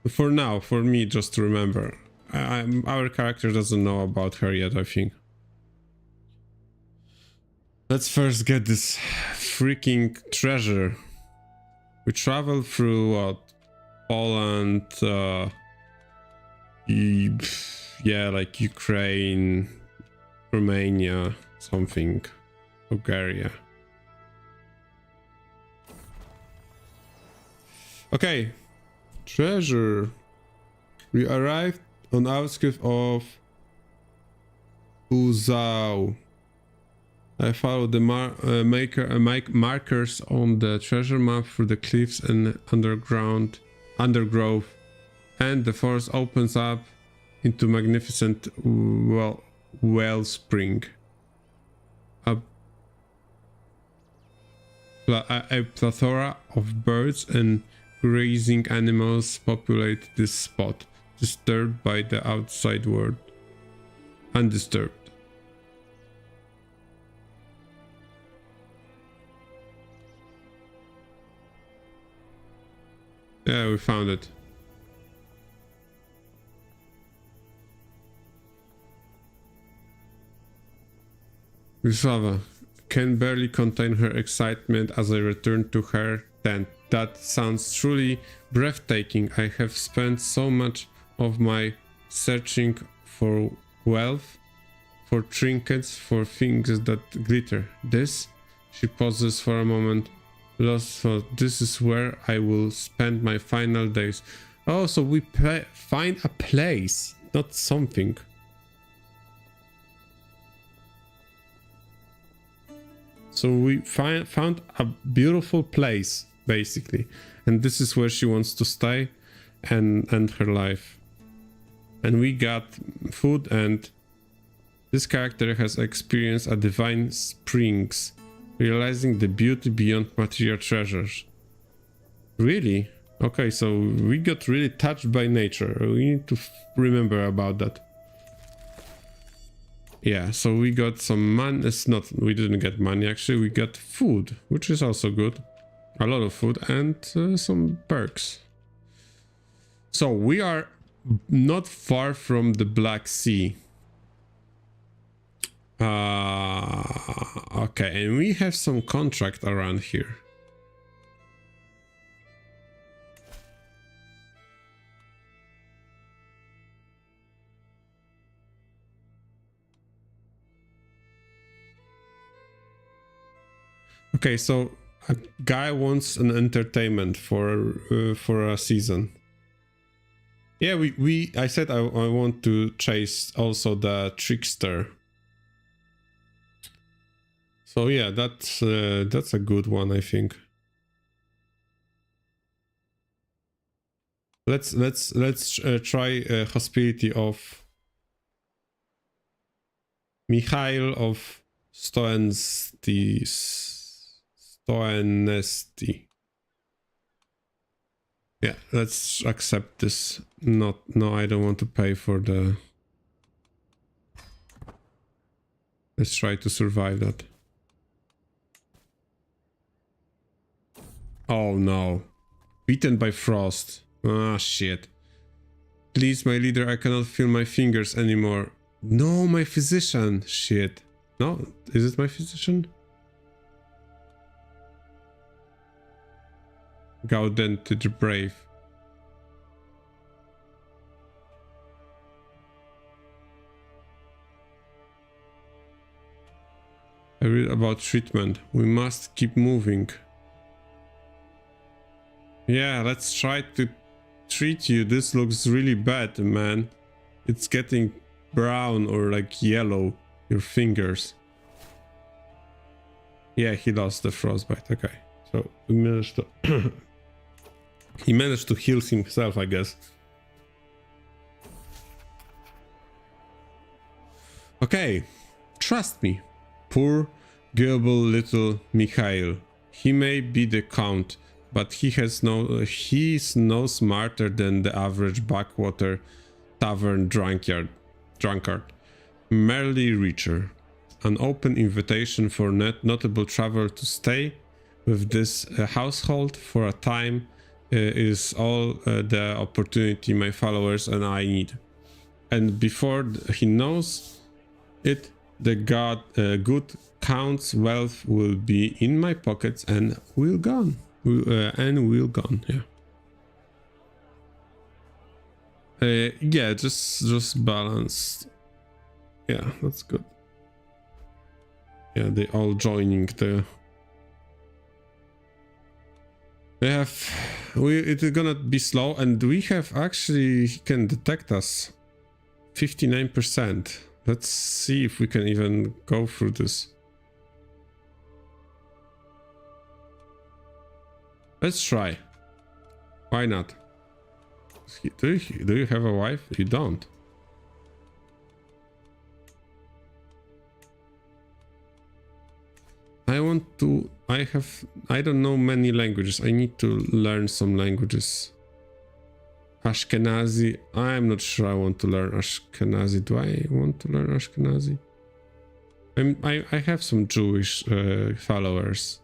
For now, for me, just to remember. Our character doesn't know about her yet, I think. Let's first get this freaking treasure. We travel through what? Poland, yeah, like Ukraine, Romania, something, Bulgaria. Okay, treasure. We arrived on outskirts of Buzau. I followed the markers on the treasure map through the cliffs and undergrowth, and the forest opens up into magnificent wellspring. A plethora of birds and grazing animals populate this spot, disturbed by the outside world. Undisturbed. Yeah, we found it. Wisława can barely contain her excitement as I return to her tent. That sounds truly breathtaking. I have spent so much of my searching for wealth, for trinkets, for things that glitter. This? She pauses for a moment. Lost thought. This is where I will spend my final days. Oh, so we find a place, not something. So we found a beautiful place, basically. And this is where she wants to stay and end her life. And we got food, and this character has experienced a divine springs, realizing the beauty beyond material treasures. Really? Okay, so we got really touched by nature. We need to remember about that. Yeah, so we got some money. It's not, we didn't get money actually, we got food, which is also good. A lot of food and some perks. So we are not far from the Black Sea. Okay, and we have some contract around here. Okay, so a guy wants an entertainment for a season. Yeah, I said I want to chase also the trickster. So yeah, that's a good one, I think. Let's try hospitality of Mikhail of Stoenesti. Yeah, let's accept this. No, I don't want to pay for the. Let's try to survive that. Oh no. Beaten by frost. Ah, shit. Please, my leader, I cannot feel my fingers anymore. No, my physician. Shit. No, is it my physician? Gauden to the brave. I read about treatment. We must keep moving. Yeah, let's try to treat you. This looks really bad, man. It's getting brown or like yellow, your fingers. Yeah, he lost the frostbite. Okay, so we managed to he managed to heal himself, I guess. Okay, trust me. Poor, gullible little Mikhail. He may be the count, but he's no smarter than the average backwater tavern drunkard. merely Reacher. An open invitation for notable travel to stay with this household for a time is all the opportunity my followers and I need. And before he knows it, the good Count's wealth will be in my pockets and will gone. Will gone, yeah. Yeah, just balanced. Yeah, that's good. Yeah, they all joining the. They have. It's gonna be slow, and we have actually he can detect us. 59%. Let's see if we can even go through this. Let's try. Why not? Do you have a wife? You don't. I don't know many languages. I need to learn some languages. Ashkenazi. I'm not sure I want to learn Ashkenazi. Do I want to learn Ashkenazi? I have some Jewish followers.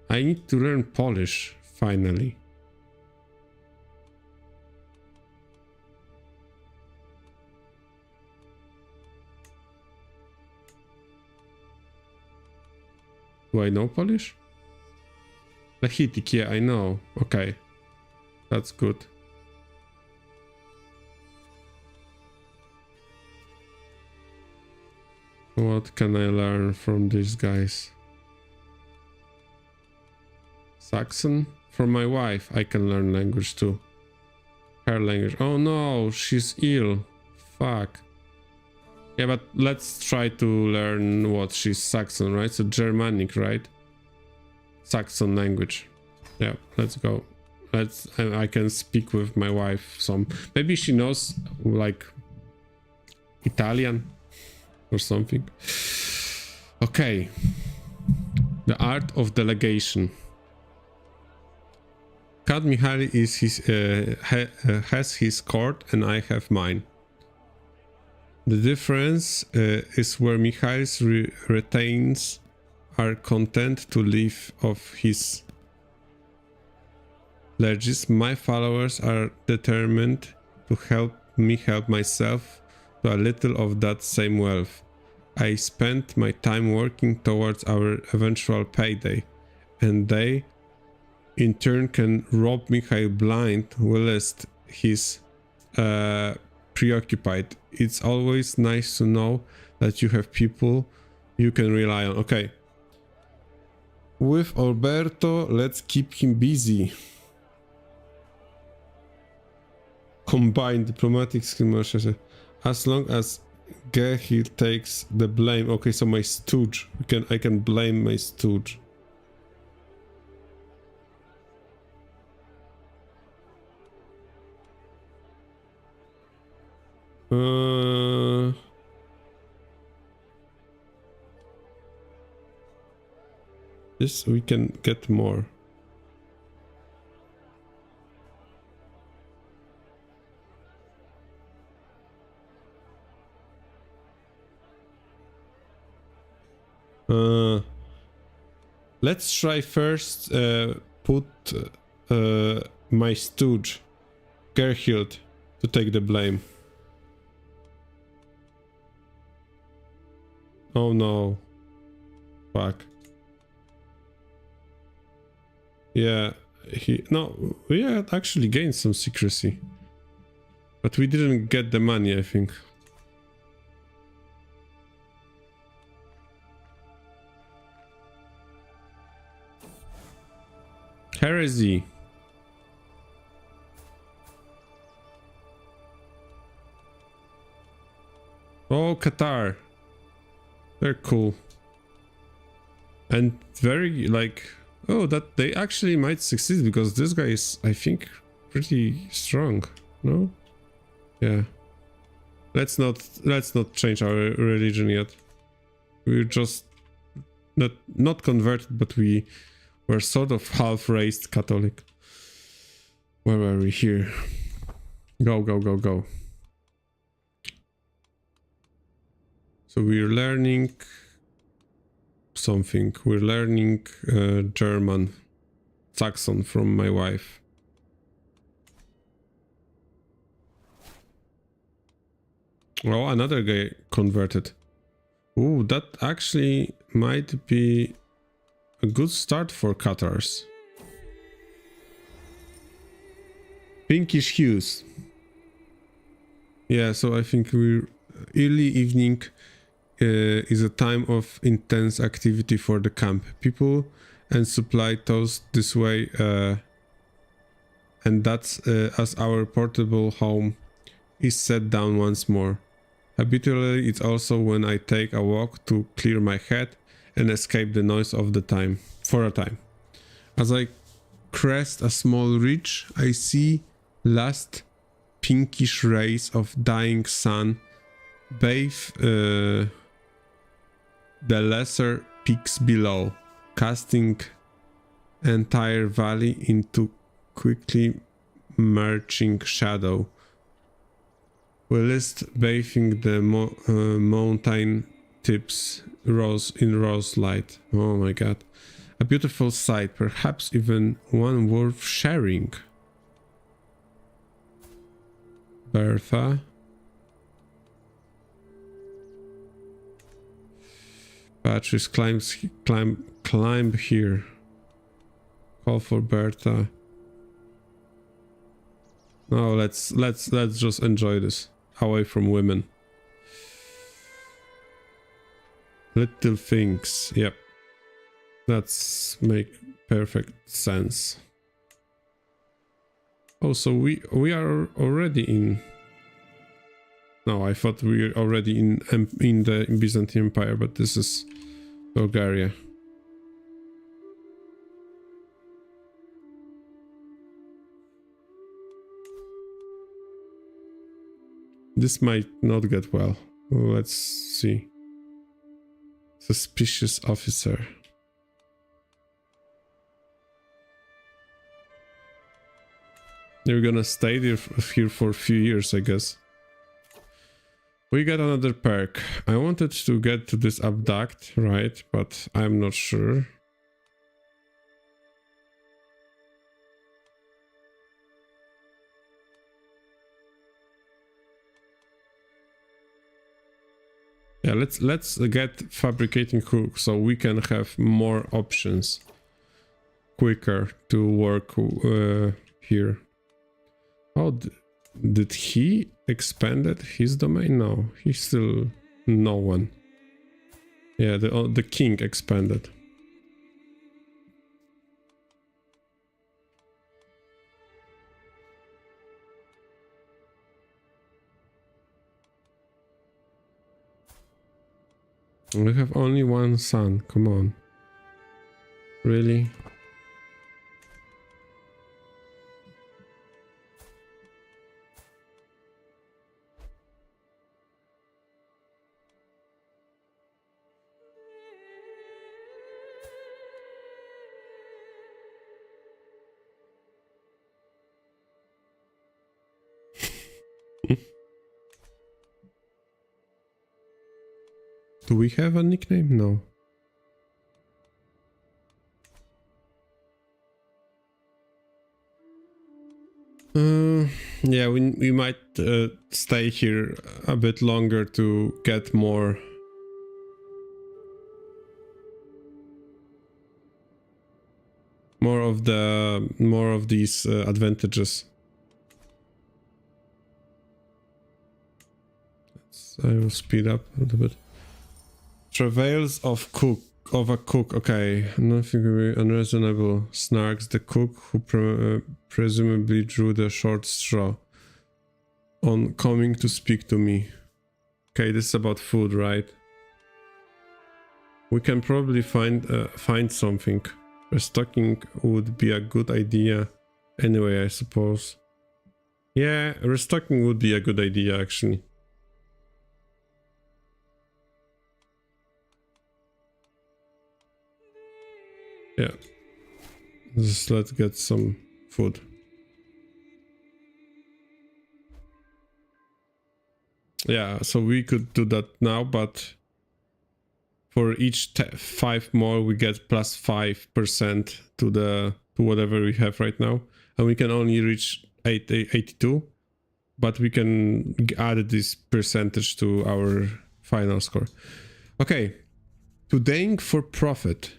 I need to learn Polish, finally. Do I know Polish? Lechitik, yeah, I know. Okay. That's good. What can I learn from these guys? Saxon? For my wife, I can learn language too. Her language. Oh no, she's ill. Fuck. Yeah, but let's try to learn what she's Saxon, right? So Germanic, right? Saxon language. Yeah, let's go. I can speak with my wife some. Maybe she knows like Italian or something. Okay. The art of delegation. Count Mihaly is has his court and I have mine. The difference is where Mihail's retains are content to live off his leges. My followers are determined to help me help myself to a little of that same wealth. I spent my time working towards our eventual payday, and they in turn can rob Mikhail blind whilst he's preoccupied. It's always nice to know that you have people you can rely on. Okay. With Alberto, let's keep him busy. Combine diplomatic skill, as long as Gehil takes the blame. Okay, so my stooge. I can blame my stooge. This we can get more. Let's try first put my stooge, Gerhild, to take the blame. Oh no. Fuck. Yeah, we had actually gained some secrecy. But we didn't get the money, I think. Heresy. Oh, Qatar. They're cool. And very, like... Oh, that they actually might succeed, because this guy is, I think, pretty strong. No? Yeah. Let's not change our religion yet. We're just not converted, but we were sort of half-raised Catholic. Where were we here? Go, go, go, go. So we're learning something. We're learning German, Saxon from my wife. Oh, another guy converted. Ooh, that actually might be a good start for Qatars. Pinkish hues. Yeah, so I think we're early evening is a time of intense activity for the camp. People and supply toast this way, and that's as our portable home is set down once more. Habitually, it's also when I take a walk to clear my head and escape the noise of the time, for a time. As I crest a small ridge, I see last pinkish rays of dying sun bathe the lesser peaks below, casting entire valley into quickly merging shadow. Whilst bathing the mountain tips in rose light. Oh my god. A beautiful sight, perhaps even one worth sharing. Bertha. Patrice climb here. Call for Bertha. No, let's just enjoy this. Away from women. Little things. Yep. That's make perfect sense. Oh, so we are already in. No, I thought we were already in the Byzantine Empire, but this is Bulgaria. This might not get well. Let's see. Suspicious officer. You're gonna stay here for a few years, I guess. We got another perk. I wanted to get to this abduct, right? But I'm not sure. Yeah, let's get fabricating hook so we can have more options quicker to work here. Oh, did he expanded his domain? No, he's still no one. Yeah, the king expanded. We have only one son, come on. Really? Do we have a nickname? No. Yeah, we might stay here a bit longer to get more of these advantages. I will speed up a little bit. Travails of a cook. Okay, nothing unreasonable. Snarks the cook, who presumably drew the short straw on coming to speak to me. Okay, this is about food, right? We can probably find something. Restocking would be a good idea anyway, I suppose. Yeah, restocking would be a good idea, actually. Yeah. Just let's get some food. Yeah, so we could do that now, but for each 5 more we get plus 5% to whatever we have right now, and we can only reach 82, but we can add this percentage to our final score. Okay, toading for profit.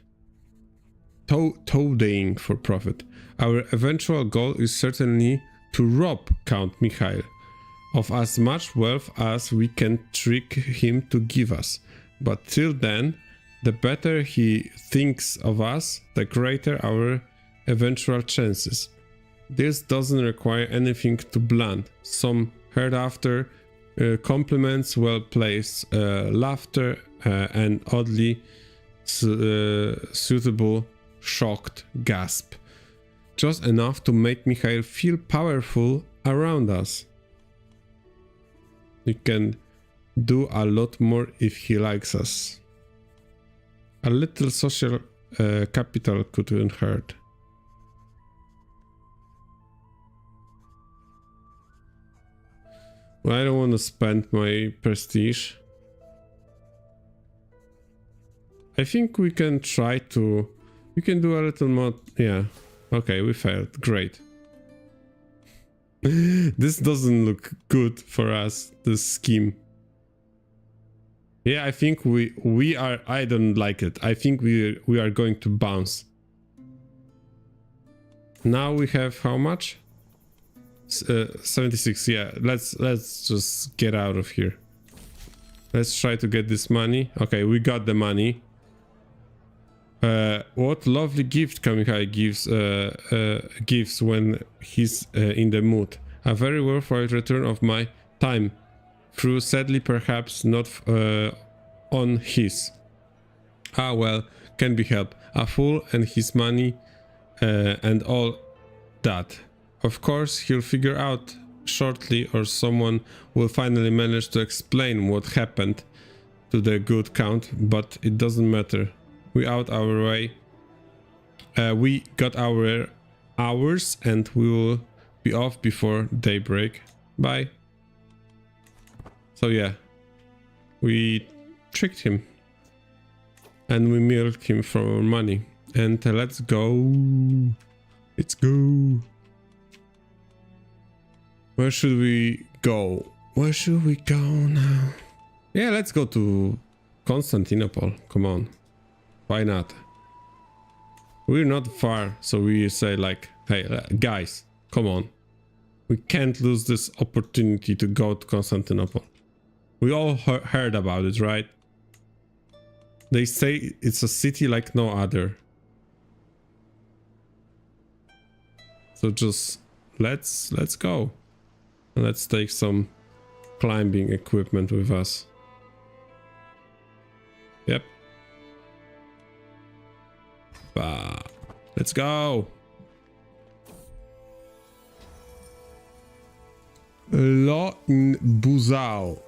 Toading for profit. Our eventual goal is certainly to rob Count Mikhail of as much wealth as we can trick him to give us. But till then, the better he thinks of us, the greater our eventual chances. This doesn't require anything too blunt. Some heard after compliments, well-placed laughter, and oddly suitable shocked gasp. Just enough to make Mikhail feel powerful around us. We can do a lot more if he likes us. A little social capital couldn't hurt. Well, I don't want to spend my prestige. I think we can try to... We can do a little more... Yeah. Okay, we failed. Great. This doesn't look good for us, this scheme. Yeah, I think we are... I don't like it. I think we are going to bounce. Now we have how much? 76. Yeah, let's just get out of here. Let's try to get this money. Okay, we got the money. What lovely gift Kamikai gives when he's in the mood. A very worthwhile return of my time, through sadly perhaps not on his. Ah well, can be helped. A fool and his money and all that. Of course he'll figure out shortly, or someone will finally manage to explain what happened to the good count, but it doesn't matter. We out our way. We got our hours and we will be off before daybreak. Bye. So yeah, we tricked him and we milked him for our money. And let's go. Let's go. Where should we go? Where should we go now? Yeah, let's go to Constantinople. Come on. Why not? We're not far, so we say like, hey guys, come on. We can't lose this opportunity to go to Constantinople. We all heard about it, right? They say it's a city like no other. So just let's go. And let's take some climbing equipment with us. Yep. Let's go. Law in Buzao.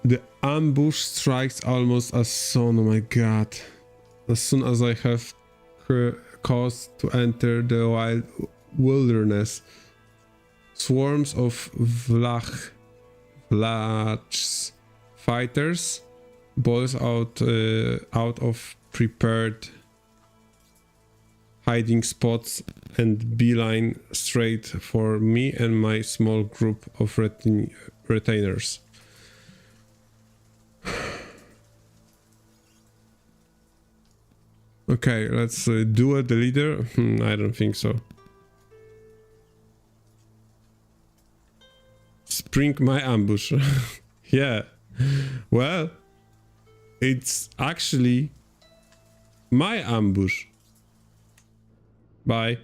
The ambush strikes almost as soon, oh my god, as soon as I have cause to enter the wild wilderness. Swarms of Vlachs fighters boils out of prepared hiding spots and beeline straight for me and my small group of retainers. Okay, let's do it, the leader. I don't think so. Spring my ambush. Yeah. Well, it's actually my ambush. Bye.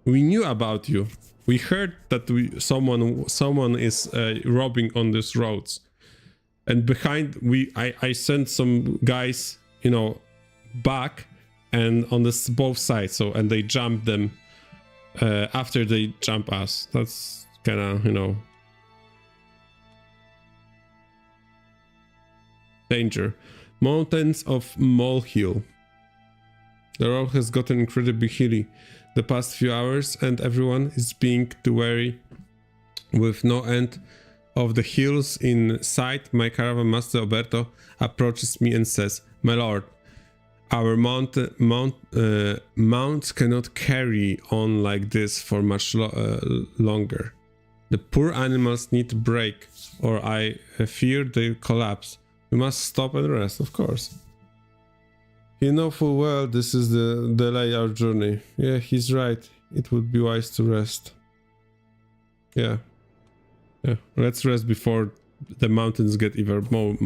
We knew about you. We heard that someone is robbing on these roads, and behind I sent some guys, you know, back and on this both sides. So and they jumped them after they jump us. That's kind of, you know, danger. Mountains of Molehill. The road has gotten incredibly hilly the past few hours, and everyone is being too wary with no end of the hills in sight, my caravan master Alberto approaches me and says, "My lord, our mounts cannot carry on like this for much longer. The poor animals need a break, or I fear they'll collapse. We must stop and rest, of course." You know full well this is the delay our journey. Yeah, he's right. It would be wise to rest. Yeah, let's rest before the mountains get even more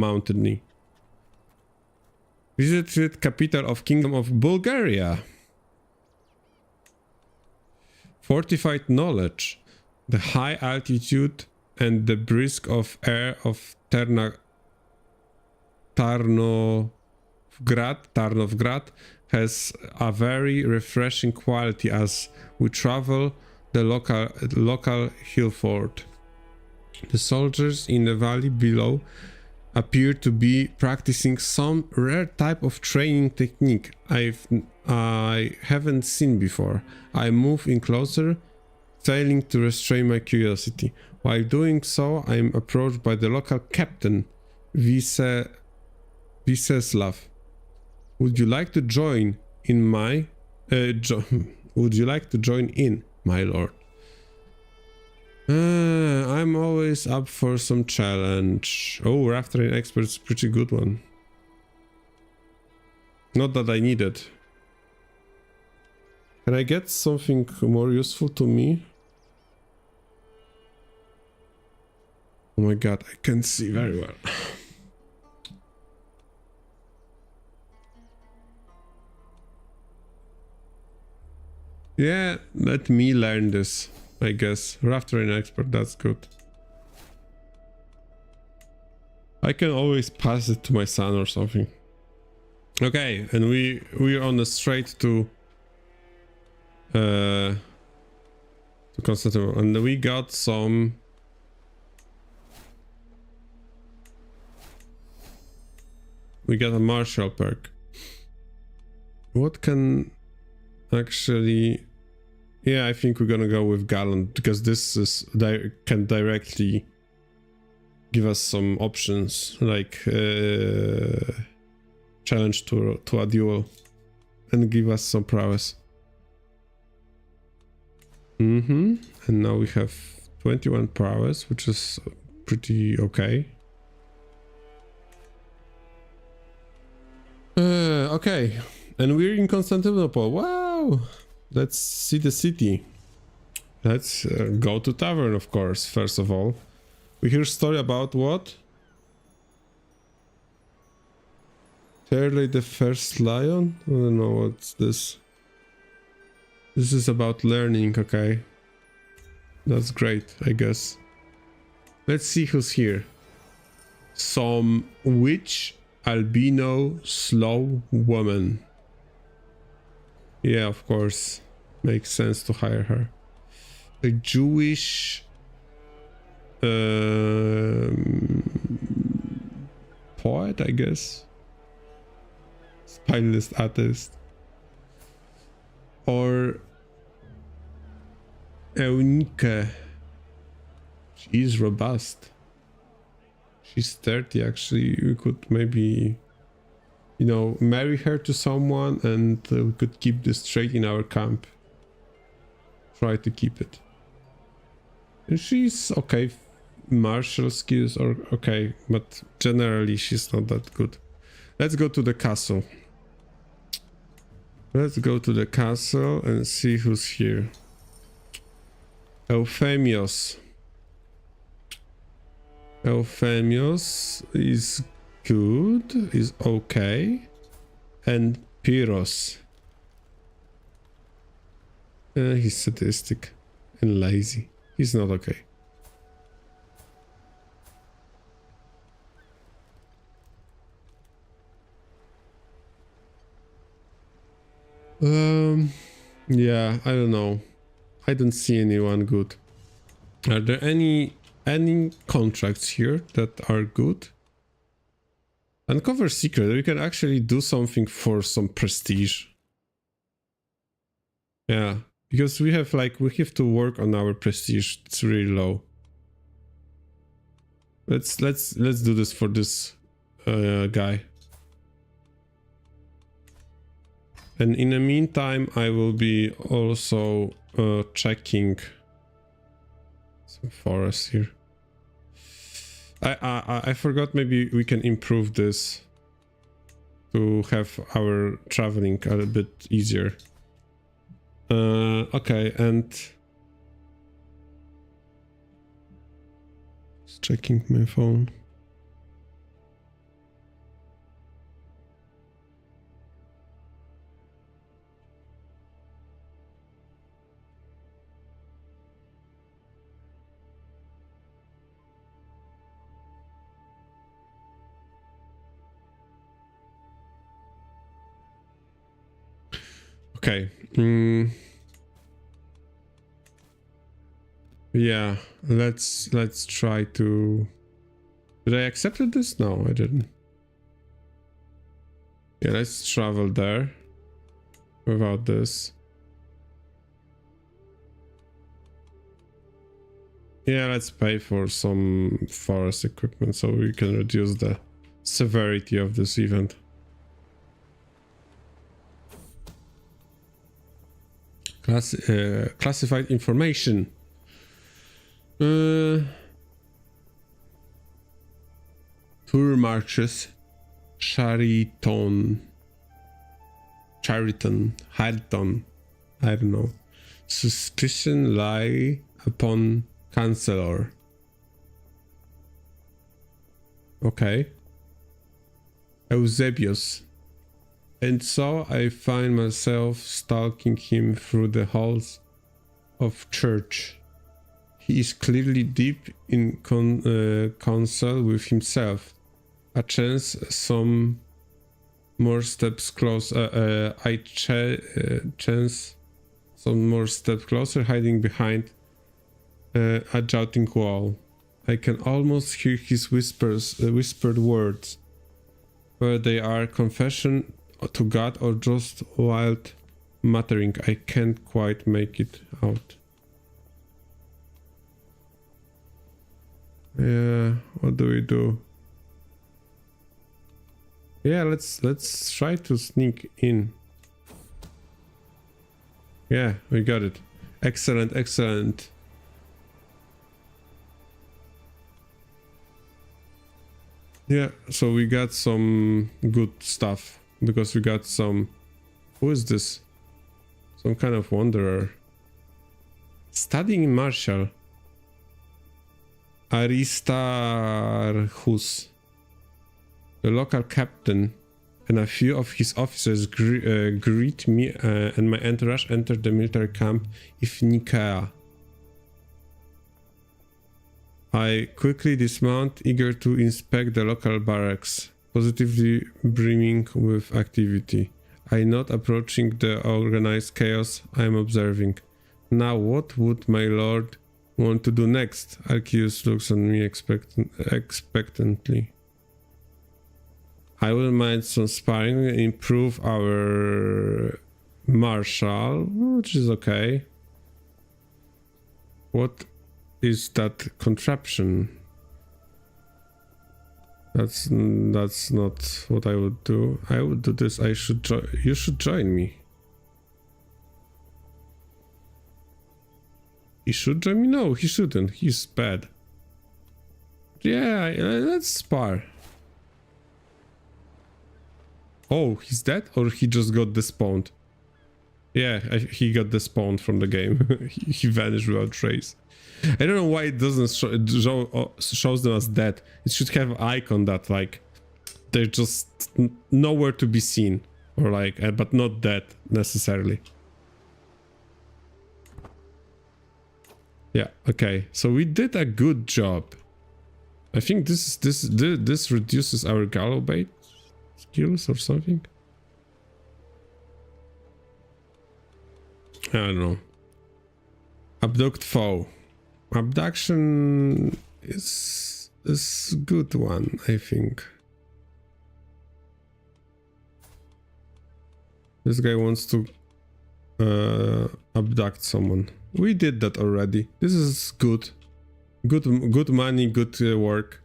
mountainy. Visited capital of Kingdom of Bulgaria. Fortified knowledge. The high altitude and the brisk of air of Tarnovgrad has a very refreshing quality as we travel the local hill fort. The soldiers in the valley below appear to be practicing some rare type of training technique I haven't seen before. I move in closer, failing to restrain my curiosity. While doing so, I am approached by the local captain, Viseslav. Would you like to join in, my lord? I'm always up for some challenge. Oh, raft terrain expert's pretty good one. Not that I need it. Can I get something more useful to me? Oh my god, I can see very well. Yeah, let me learn this, I guess. Raft terrain expert, that's good. I can always pass it to my son or something. Okay, and we're on the straight to Constantinople, and we got some. We got a martial perk. What can actually? Yeah, I think we're gonna go with Gallant because this is can directly give us some options like challenge to a duel and give us some prowess. And now we have 21 prowess, which is pretty okay. Okay, and we're in Constantinople. Wow! Let's see the city. Let's go to tavern, of course, first of all. We hear a story about what? Fairly the first lion? I don't know what's this. This is about learning, okay. That's great, I guess. Let's see who's here. Some witch, albino, slow woman. Yeah, of course. Makes sense to hire her. A Jewish poet, I guess. Spineless atheist. Or Eunike. She's robust. She's 30 actually. We could maybe, you know, marry her to someone and we could keep this trait in our camp. Try to keep it. And she's okay. Martial skills are okay, but generally she's not that good. Let's go to the castle. Let's go to the castle and see who's here. Euphemios. Euphemios is good, is okay. And Pyros. He's sadistic and lazy. He's not okay. Yeah, I don't know. I don't see anyone good. Are there any contracts here that are good? Uncover secret. We can actually do something for some prestige. Yeah, because we have to work on our prestige. It's really low. Let's do this for this guy. And in the meantime, I will be also checking some forest here. I forgot, maybe we can improve this to have our traveling a little bit easier. Okay, and just checking my phone. Okay. Yeah, let's try to... Did I accept this? No, I didn't. Yeah, let's travel there without this. Yeah, let's pay for some forest equipment so we can reduce the severity of this event. Classified information. Tour marches. Chariton, Harton. I don't know. Suspicion lie upon Chancellor. Okay. Eusebius. And so I find myself stalking him through the halls of church. He is clearly deep in counsel with himself. A chance some more steps close. Chance some more steps closer, hiding behind a jutting wall. I can almost hear his whispered words, whether they are confession to God or just wild muttering. I can't quite make it out. Yeah, what do we do? Yeah, let's try to sneak in. Yeah, we got it. Excellent, excellent. Yeah, so we got some good stuff because we got some... Who is this? Some kind of wanderer. Studying martial. Aristarchus, the local captain, and a few of his officers greet me and my entourage enter the military camp of Nicaea. I quickly dismount, eager to inspect the local barracks, positively brimming with activity. I not approaching the organized chaos I am observing. Now what would my lord want to do next? Arceus looks on me expectantly. I will mind some sparring, improve our martial, which is okay. What is that contraption? That's not what I would do. I would do this. You should join me. He should join me? No, he shouldn't. He's bad. Yeah, let's spar. Oh, he's dead? Or he just got despawned? Yeah, he got despawned from the game. He vanished without trace. I don't know why it doesn't shows them as dead. It should have an icon that like they're just nowhere to be seen, or like but not dead necessarily. Yeah, okay. So we did a good job. I think this reduces our gallopbait skills or something. I don't know. Abduct foe. Abduction is good one, I think. This guy wants to abduct someone. We did that already. This is good. Good money, good work.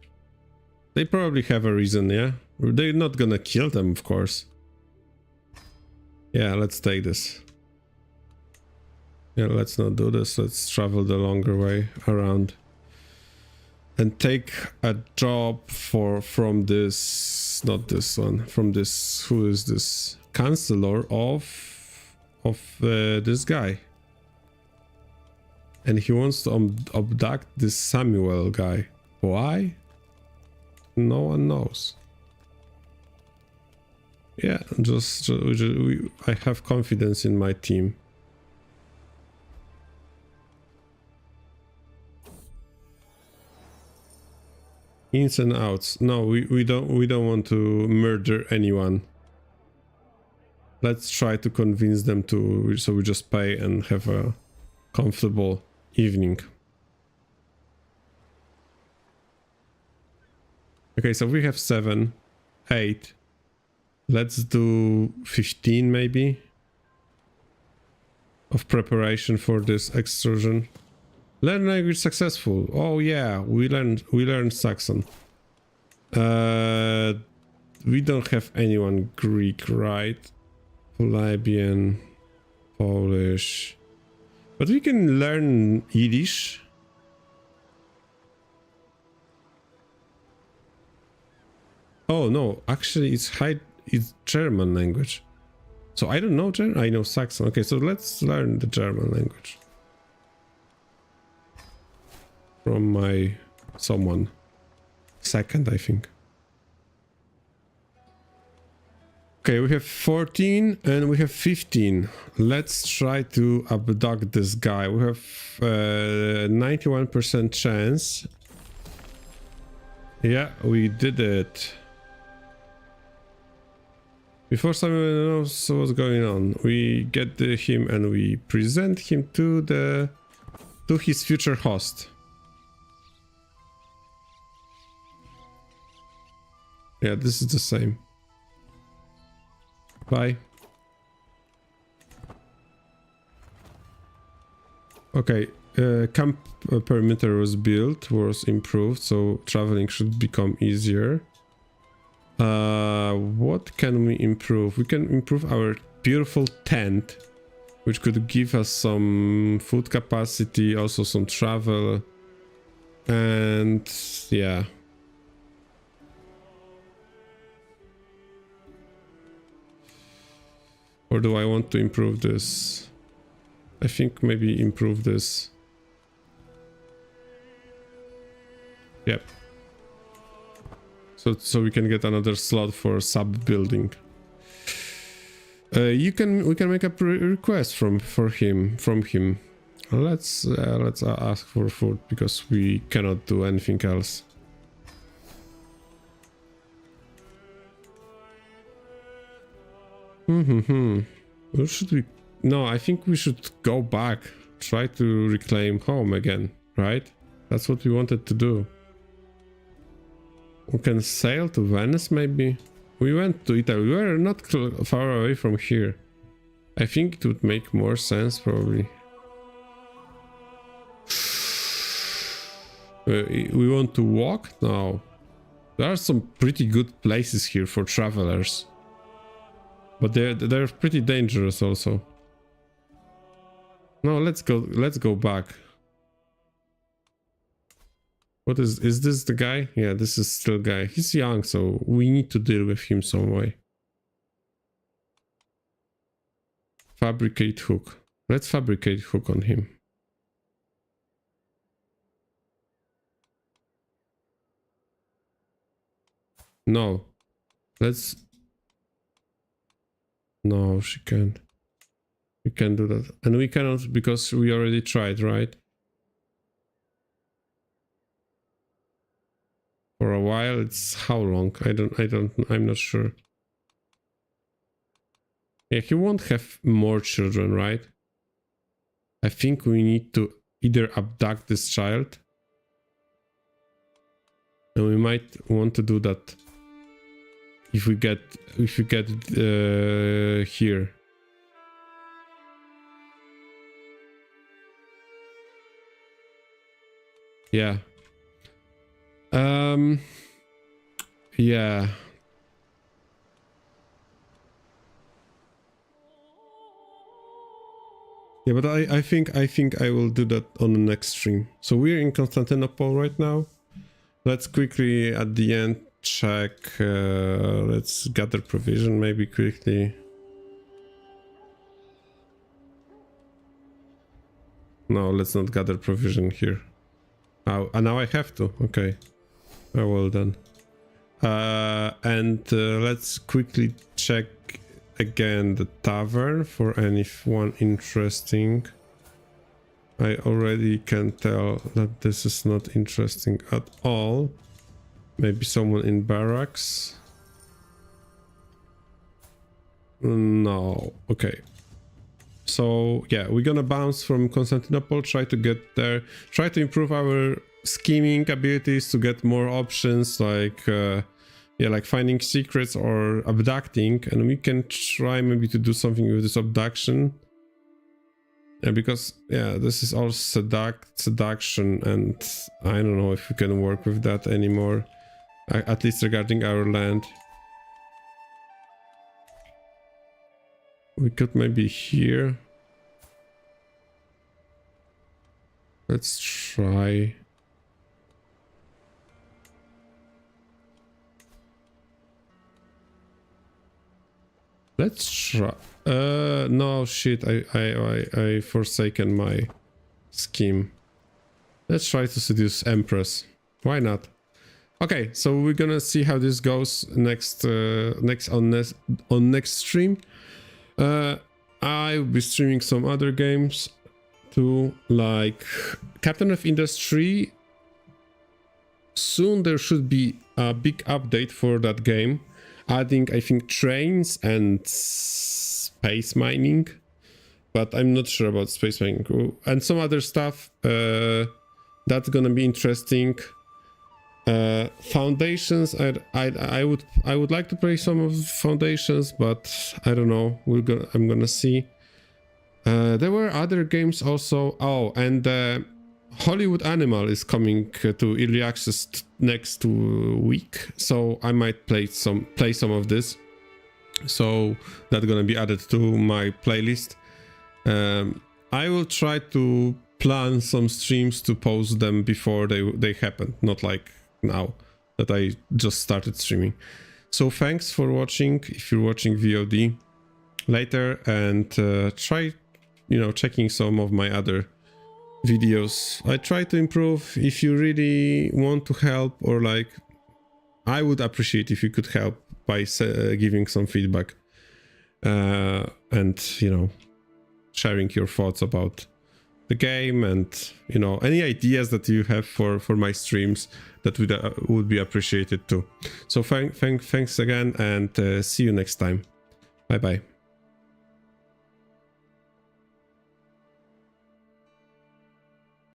They probably have a reason, yeah? They're not gonna kill them, of course. Yeah, let's take this. Yeah, let's not do this. Let's travel the longer way around. And take a job from this, not this one, from this, who is this? Chancellor of this guy. And he wants to abduct this Samuel guy. Why? No one knows. Yeah, I have confidence in my team. Ins and outs. No, we don't want to murder anyone. Let's try to convince them to, so we just pay and have a comfortable evening. Okay, so we have 7, 8. Let's do 15 maybe of preparation for this extrusion. Learn language successful. Oh yeah, we learned Saxon. We don't have anyone Greek, right? Libyan, Polish. But we can learn Yiddish. Oh no, actually it's German language. So I don't know German, I know Saxon. Okay, so let's learn the German language. From my someone. Second, I think. Okay, we have 14 and we have 15. Let's try to abduct this guy. We have 91% chance. Yeah, we did it. Before someone knows what's going on, we get him and we present him to his future host. Yeah, this is the same. Bye. Okay, camp perimeter was built, was improved, so traveling should become easier. What can we improve? We can improve our beautiful tent, which could give us some food capacity, also some travel, and yeah. Or do I want to improve this? I think maybe improve this. Yep. So we can get another slot for sub building. We can make a request from him. Let's ask for food because we cannot do anything else. Where should we? No, I think we should go back. Try to reclaim home again, right? That's what we wanted to do. We can sail to Venice, maybe? We went to Italy. We were not far away from here. I think it would make more sense, probably. We want to walk now. There are some pretty good places here for travelers. But they're pretty dangerous also. No, let's go back. What is this the guy? Yeah, this is still guy. He's young, so we need to deal with him some way. Fabricate hook. Let's fabricate hook on him. No. Let's... No, she can't. We can't do that. And we cannot because we already tried, right? For a while, it's how long? I'm not sure. Yeah, he won't have more children, right? I think we need to either abduct this child. And we might want to do that if we get here. Yeah. Yeah. Yeah, but I think I will do that on the next stream. So we're in Constantinople right now. Let's quickly at the end check. Let's gather provision maybe quickly. No, let's not gather provision here. Oh, and now I have to. Okay. Oh, well done. And let's quickly check again the tavern for anyone interesting. I already can tell that this is not interesting at all. Maybe someone in barracks. No. Okay. So yeah, we're gonna bounce from Constantinople, try to get there, try to improve our scheming abilities to get more options, like yeah, like finding secrets or abducting, and we can try maybe to do something with this abduction. Yeah, because yeah, this is all seduction, and I don't know if we can work with that anymore, at least regarding our land. We could maybe here. Let's try. Let's try. No shit. I forsaken my scheme. Let's try to seduce Empress. Why not? Okay, so we're gonna see how this goes next next stream. I'll be streaming some other games too, like Captain of Industry. Soon there should be a big update for that game, adding I think trains and space mining, but I'm not sure about space mining and some other stuff. That's gonna be interesting. Foundations, I would like to play some of Foundations, but I don't know. I'm gonna see. There were other games also. Oh, and Hollywood Animal is coming to early access next week, so I might play some of this. So that's gonna be added to my playlist. I will try to plan some streams to post them before they happen, not like now that I just started streaming. So thanks for watching if you're watching VOD later, and try checking some of my other videos. I try to improve. If you really want to help, or like, I would appreciate if you could help by giving some feedback and sharing your thoughts about the game, and any ideas that you have for my streams, that would be appreciated too. So thanks again, and see you next time. Bye bye.